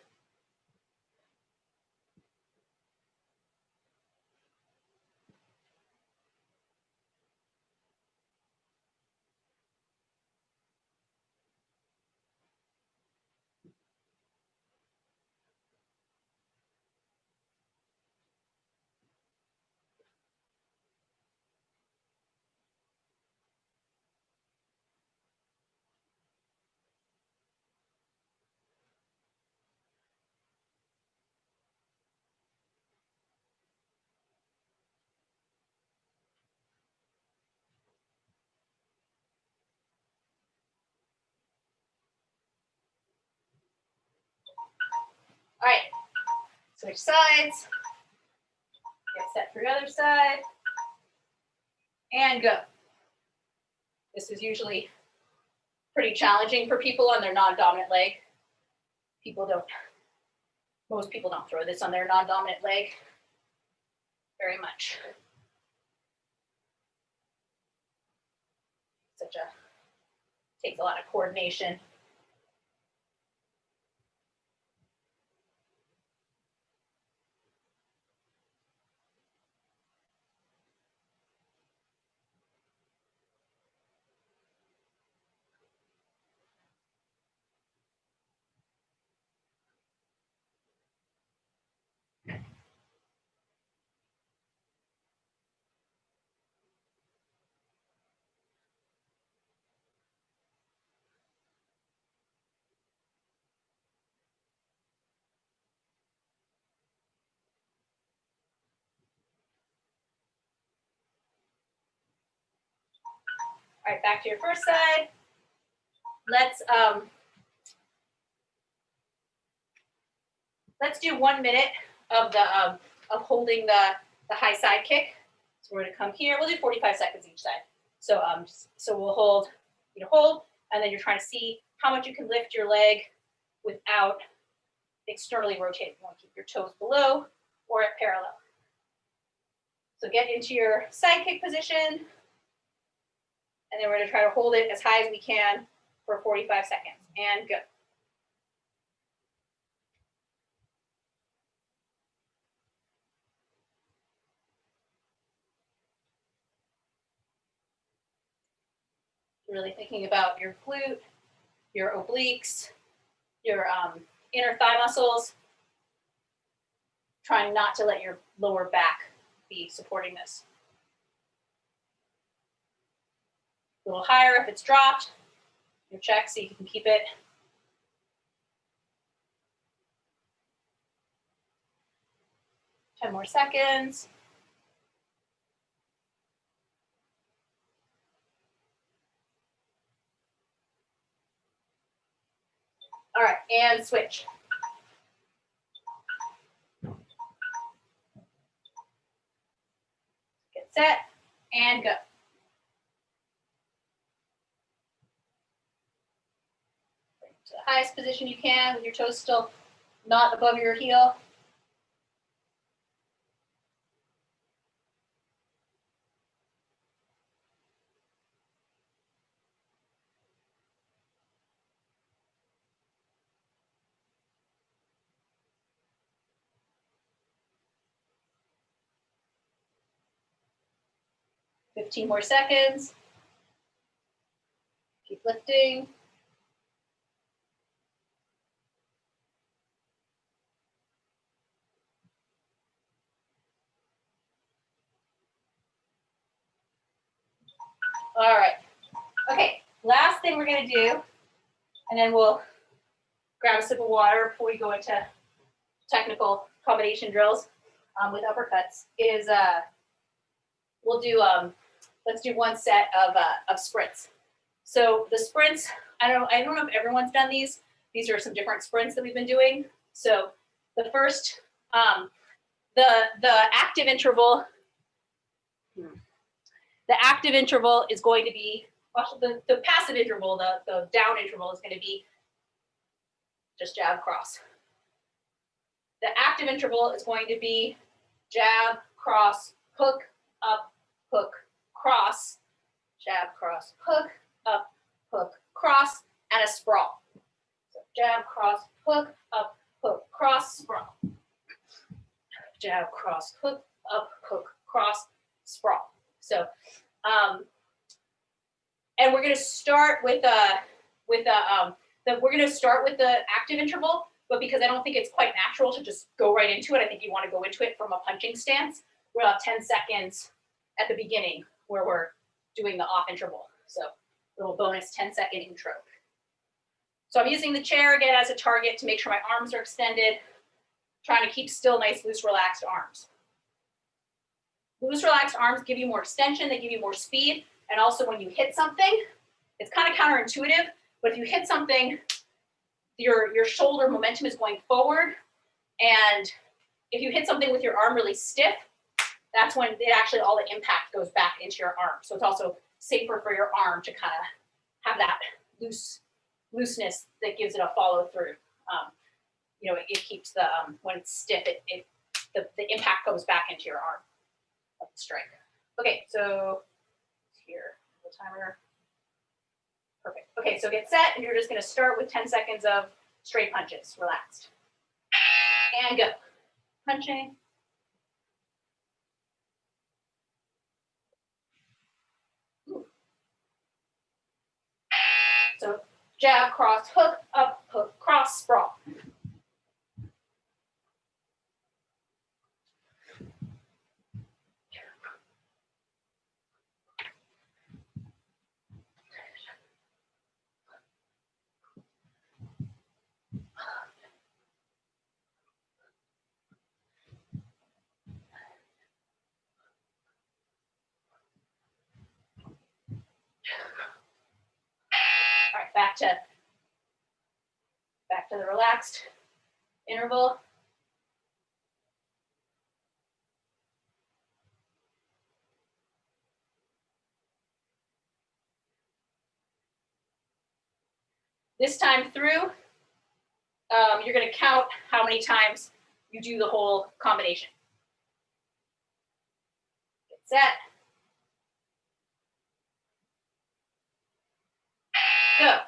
All right, switch sides, get set for the other side, and go. This is usually pretty challenging for people on their non-dominant leg. Most people don't throw this on their non-dominant leg very much. Takes a lot of coordination. All right, back to your first side. Let's do 1 minute of holding the high side kick. So we're going to come here. We'll do 45 seconds each side. So we'll hold, and then you're trying to see how much you can lift your leg without externally rotating. You want to keep your toes below or at parallel. So get into your side kick position. And then we're going to try to hold it as high as we can for 45 seconds. And go. Really thinking about your glute, your obliques, your inner thigh muscles. Trying not to let your lower back be supporting this. A little higher if it's dropped. You check so you can keep it. Ten more seconds. All right, and switch. Get set and go. Bring it to the highest position you can with your toes still not above your heel. Fifteen more seconds. Keep lifting. All right. Okay, last thing we're gonna do, and then we'll grab a sip of water before we go into technical combination drills with uppercuts, is we'll do, let's do one set of sprints. So the sprints, I don't know if everyone's done these. These are some different sprints that we've been doing. So the first, the active interval, is going to be, the passive interval, the down interval is going to be just jab, cross. The active interval is going to be jab, cross, hook, up, hook, cross, jab, cross, hook, up, hook, cross, and a sprawl. So jab, cross, hook, up, hook, cross, sprawl. Jab, cross, hook, up, hook, cross, sprawl. So, and we're going to start with we're going to start with the active interval, but because I don't think it's quite natural to just go right into it, I think you want to go into it from a punching stance. We'll have 10 seconds at the beginning where we're doing the off interval. So little bonus 10-second intro. So I'm using the chair again as a target to make sure my arms are extended, trying to keep still, nice, loose, relaxed arms. Loose, relaxed arms give you more extension, they give you more speed, and also when you hit something, it's kind of counterintuitive, but if you hit something, your shoulder momentum is going forward, and if you hit something with your arm really stiff, that's when it actually, all the impact goes back into your arm. So it's also safer for your arm to kind of have that looseness that gives it a follow through. You know, it keeps the, when it's stiff, the impact goes back into your arm of the strike. Okay, so here, the timer. Perfect. Okay, so get set, and you're just going to start with 10 seconds of straight punches, relaxed. And go. Punching. Ooh. So jab, cross, hook, up, hook, cross, sprawl. All right, back to the relaxed interval. This time through, you're going to count how many times you do the whole combination. Get set. Go.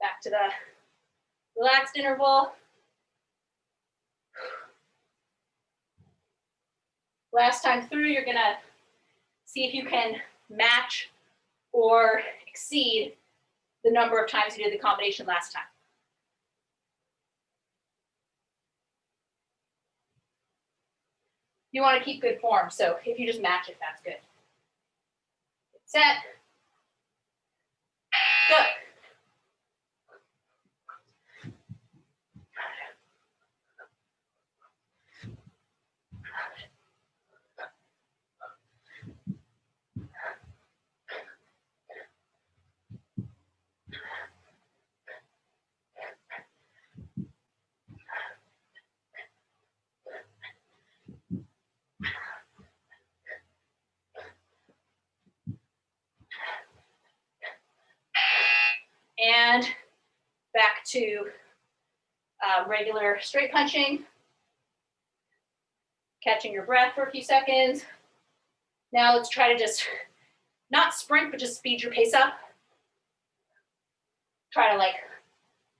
Back to the relaxed interval. Last time through, you're going to see if you can match or exceed the number of times you did the combination last time. You want to keep good form, so if you just match it, that's good. Set. Good. And back to regular straight punching. Catching your breath for a few seconds. Now let's try to just not sprint, but just speed your pace up. Try to like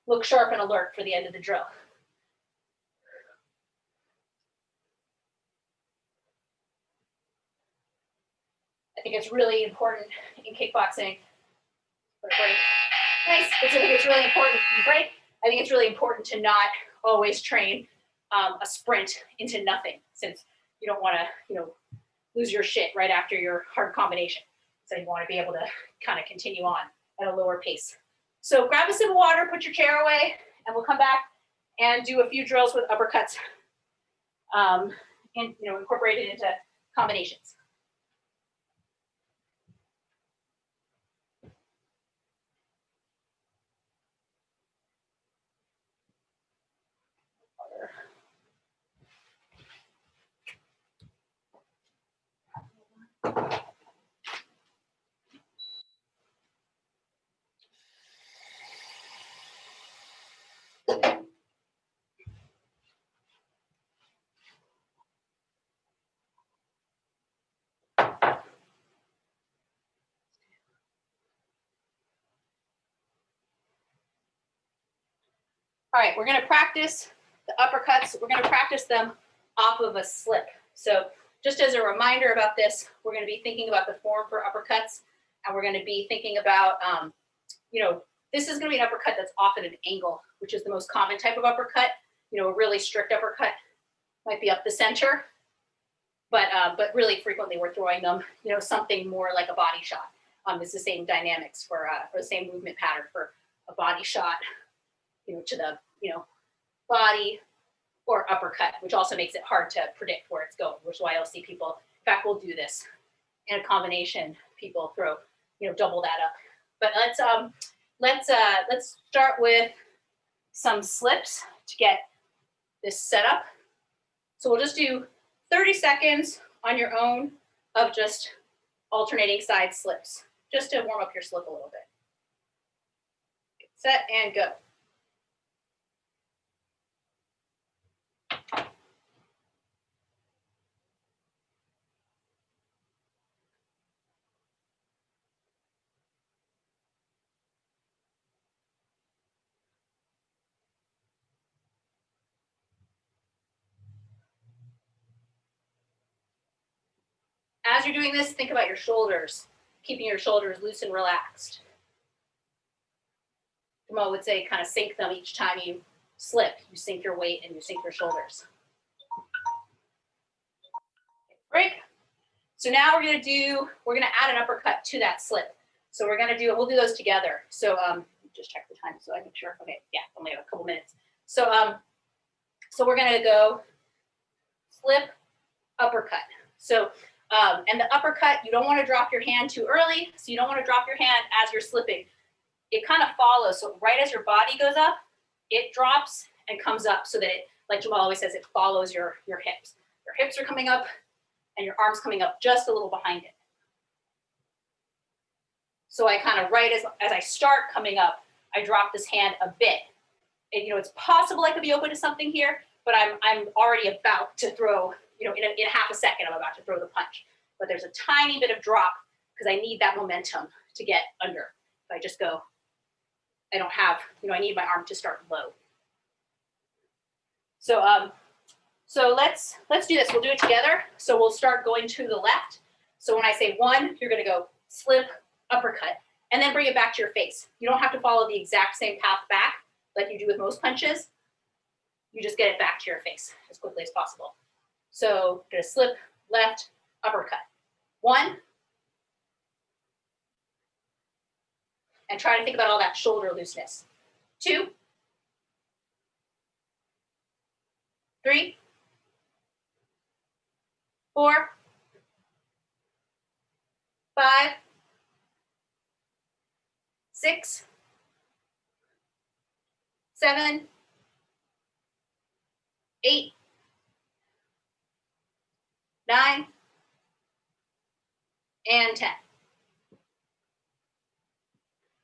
look sharp and alert for the end of the drill. I think it's really important in kickboxing. Break. Nice. I think it's really important. Break. I think it's really important to not always train a sprint into nothing, since you don't want to, lose your shit right after your hard combination. So you want to be able to kind of continue on at a lower pace. So grab a sip of water, put your chair away, and we'll come back and do a few drills with uppercuts, and incorporate it into combinations. All right, we're going to practice the uppercuts. We're going to practice them off of a slip. So just as a reminder about this, we're going to be thinking about the form for uppercuts, and we're going to be thinking about, this is going to be an uppercut that's off at an angle, which is the most common type of uppercut. A really strict uppercut might be up the center, but really frequently we're throwing them, something more like a body shot. It's the same dynamics for the same movement pattern for a body shot, to the, body, or uppercut, which also makes it hard to predict where it's going, which is why I'll see people, in fact, we'll do this in a combination, people throw, double that up. But let's start with some slips to get this set up. So we'll just do 30 seconds on your own of just alternating side slips, just to warm up your slip a little bit. Get set and go. As you're doing this, think about your shoulders, keeping your shoulders loose and relaxed. Jamal would say kind of sink them each time you slip. You sink your weight and you sink your shoulders. Break. So now we're going to add an uppercut to that slip. So we'll do those together. So just check the time so I make sure. Okay, yeah, only have a couple minutes. So we're going to go slip, uppercut. So and the uppercut, you don't want to drop your hand too early. So you don't want to drop your hand as you're slipping. It kind of follows. So right as your body goes up, it drops and comes up so that it, like Jamal always says, it follows your hips. Your hips are coming up and your arms coming up just a little behind it. So I kind of, right as I start coming up, I drop this hand a bit. And, it's possible I could be open to something here, but I'm already about to throw, in half a second, I'm about to throw the punch. But there's a tiny bit of drop because I need that momentum to get under. If I just go, I don't have, I need my arm to start low. So let's do this. We'll do it together. So we'll start going to the left. So when I say one, you're going to go slip, uppercut, and then bring it back to your face. You don't have to follow the exact same path back like you do with most punches. You just get it back to your face as quickly as possible. So gonna slip, left, uppercut. 1. And try to think about all that shoulder looseness. 2. 3. 4. 5. 6. 7. 8. 9. And 10.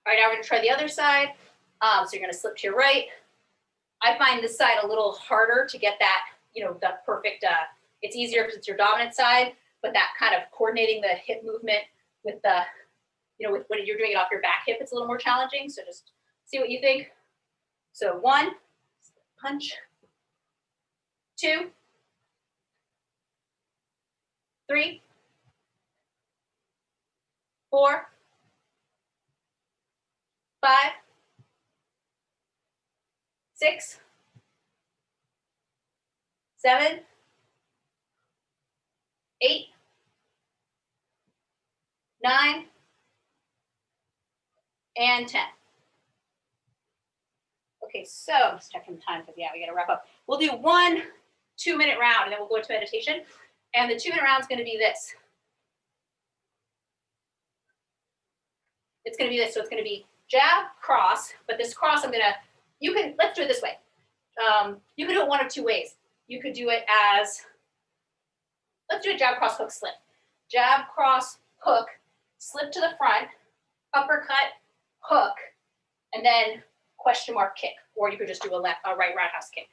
All right, now we're gonna try the other side. So you're gonna slip to your right. I find this side a little harder to get that, that perfect, it's easier because it's your dominant side, but that kind of coordinating the hip movement with the, with when you're doing it off your back hip, it's a little more challenging. So just see what you think. So 1, punch. 2, 3, 4, 5, 6, 7, 8, 9, and 10. Okay, so I'm just checking the time because we got to wrap up. We'll do 1 2-minute round and then we'll go into meditation. And the 2-minute round is going to be this. It's going to be this. So it's going to be jab, cross, but this cross let's do it this way. You can do it one of 2 ways. You could do it as, let's do a jab, cross, hook, slip. Jab, cross, hook, slip to the front, uppercut, hook, and then question mark kick. Or you could just do a right roundhouse kick.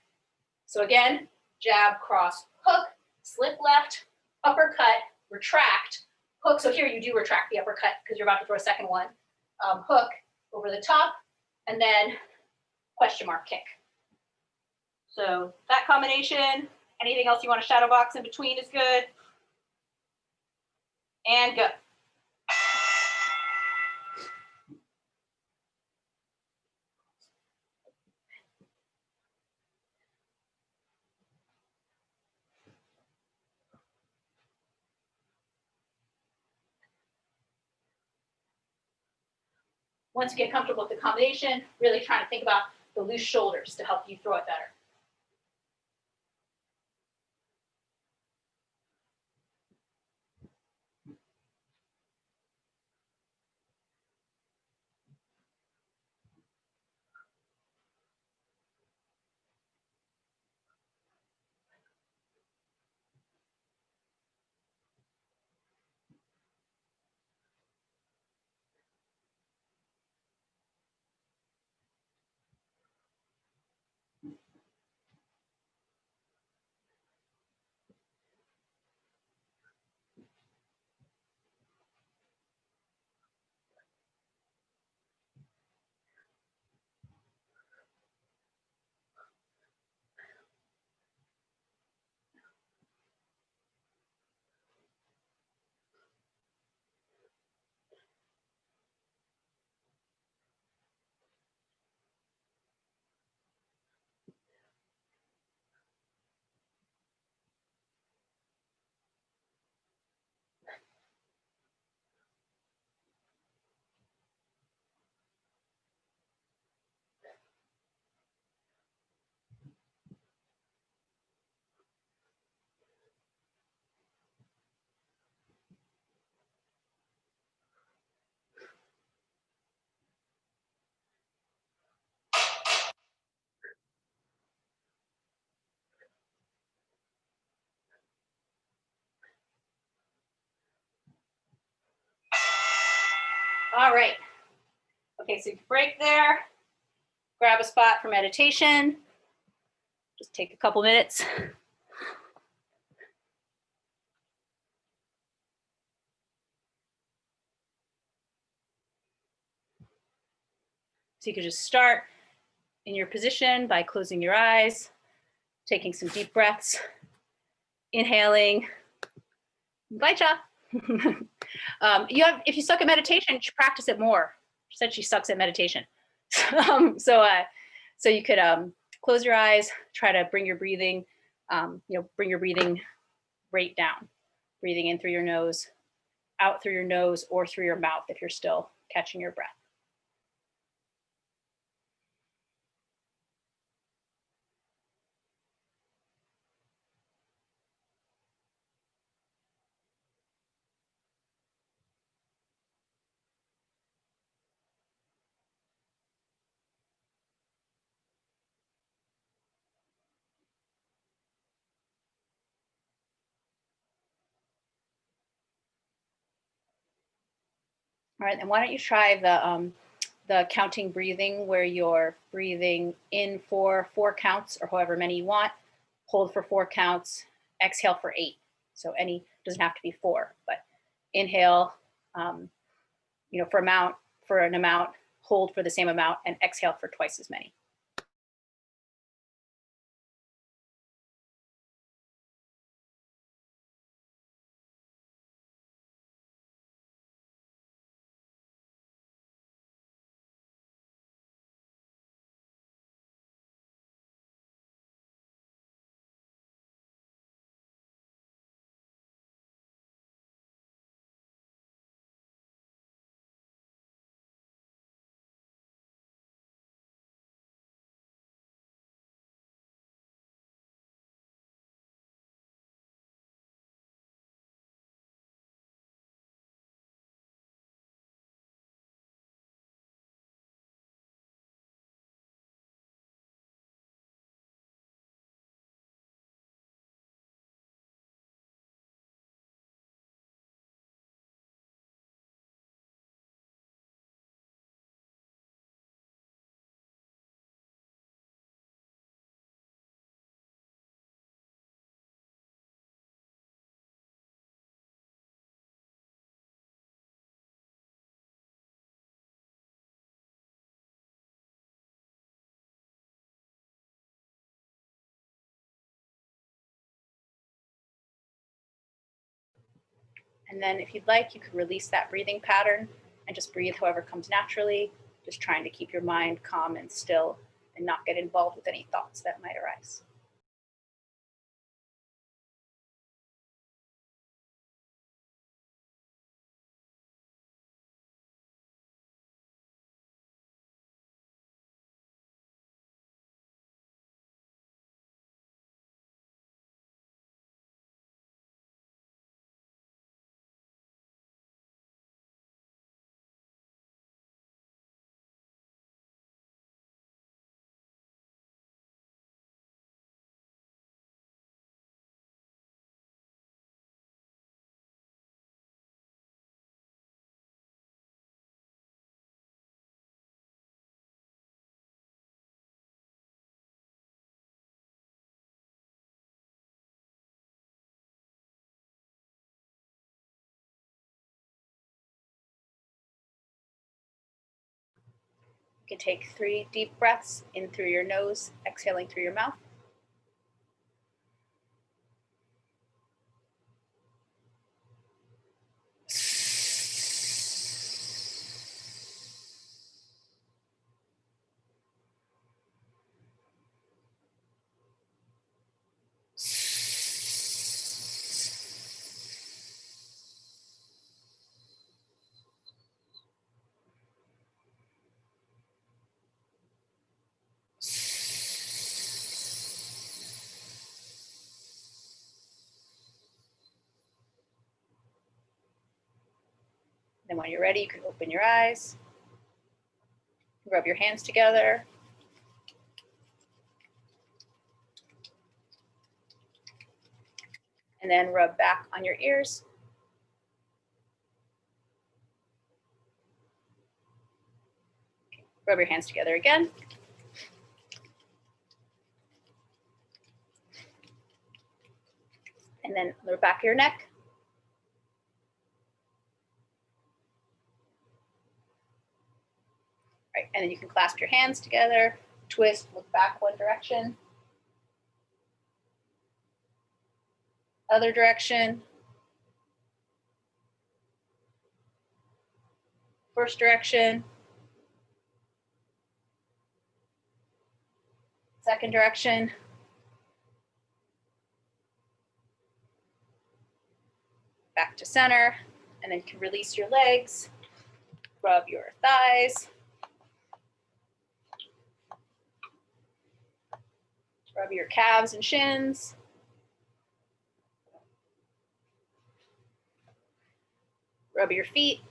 So again, jab, cross, hook, slip left, uppercut, retract, hook. So here you do retract the uppercut because you're about to throw a second one. Hook over the top, and then question mark kick. So that combination, anything else you want to shadow box in between is good. And go. Once you get comfortable with the combination, really trying to think about the loose shoulders to help you throw it better. All right. Okay, so you can break there, grab a spot for meditation. Just take a couple minutes. So you could just start in your position by closing your eyes, taking some deep breaths, inhaling. Bye, Cha. If you suck at meditation, you should practice it more. She said she sucks at meditation. So you could close your eyes, try to bring your breathing, straight down, breathing in through your nose, out through your nose or through your mouth if you're still catching your breath. All right, and why don't you try the counting breathing where you're breathing in for 4 counts or however many you want, hold for 4 counts, exhale for 8. So any, doesn't have to be 4, but inhale, for an amount, hold for the same amount, and exhale for twice as many. And then if you'd like, you could release that breathing pattern and just breathe however comes naturally, just trying to keep your mind calm and still and not get involved with any thoughts that might arise. You can take 3 deep breaths in through your nose, exhaling through your mouth. Then when you're ready, you can open your eyes, rub your hands together. And then rub back on your ears. Rub your hands together again. And then the back of your neck. Right, and then you can clasp your hands together, twist, look back one direction. Other direction. First direction. Second direction. back to center, and then you can release your legs, rub your thighs, rub your calves and shins. Rub your feet.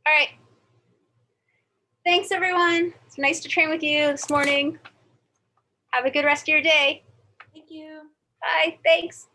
All right. Thanks, everyone. It's nice to train with you this morning. Have a good rest of your day. Thank you. Bye. Thanks.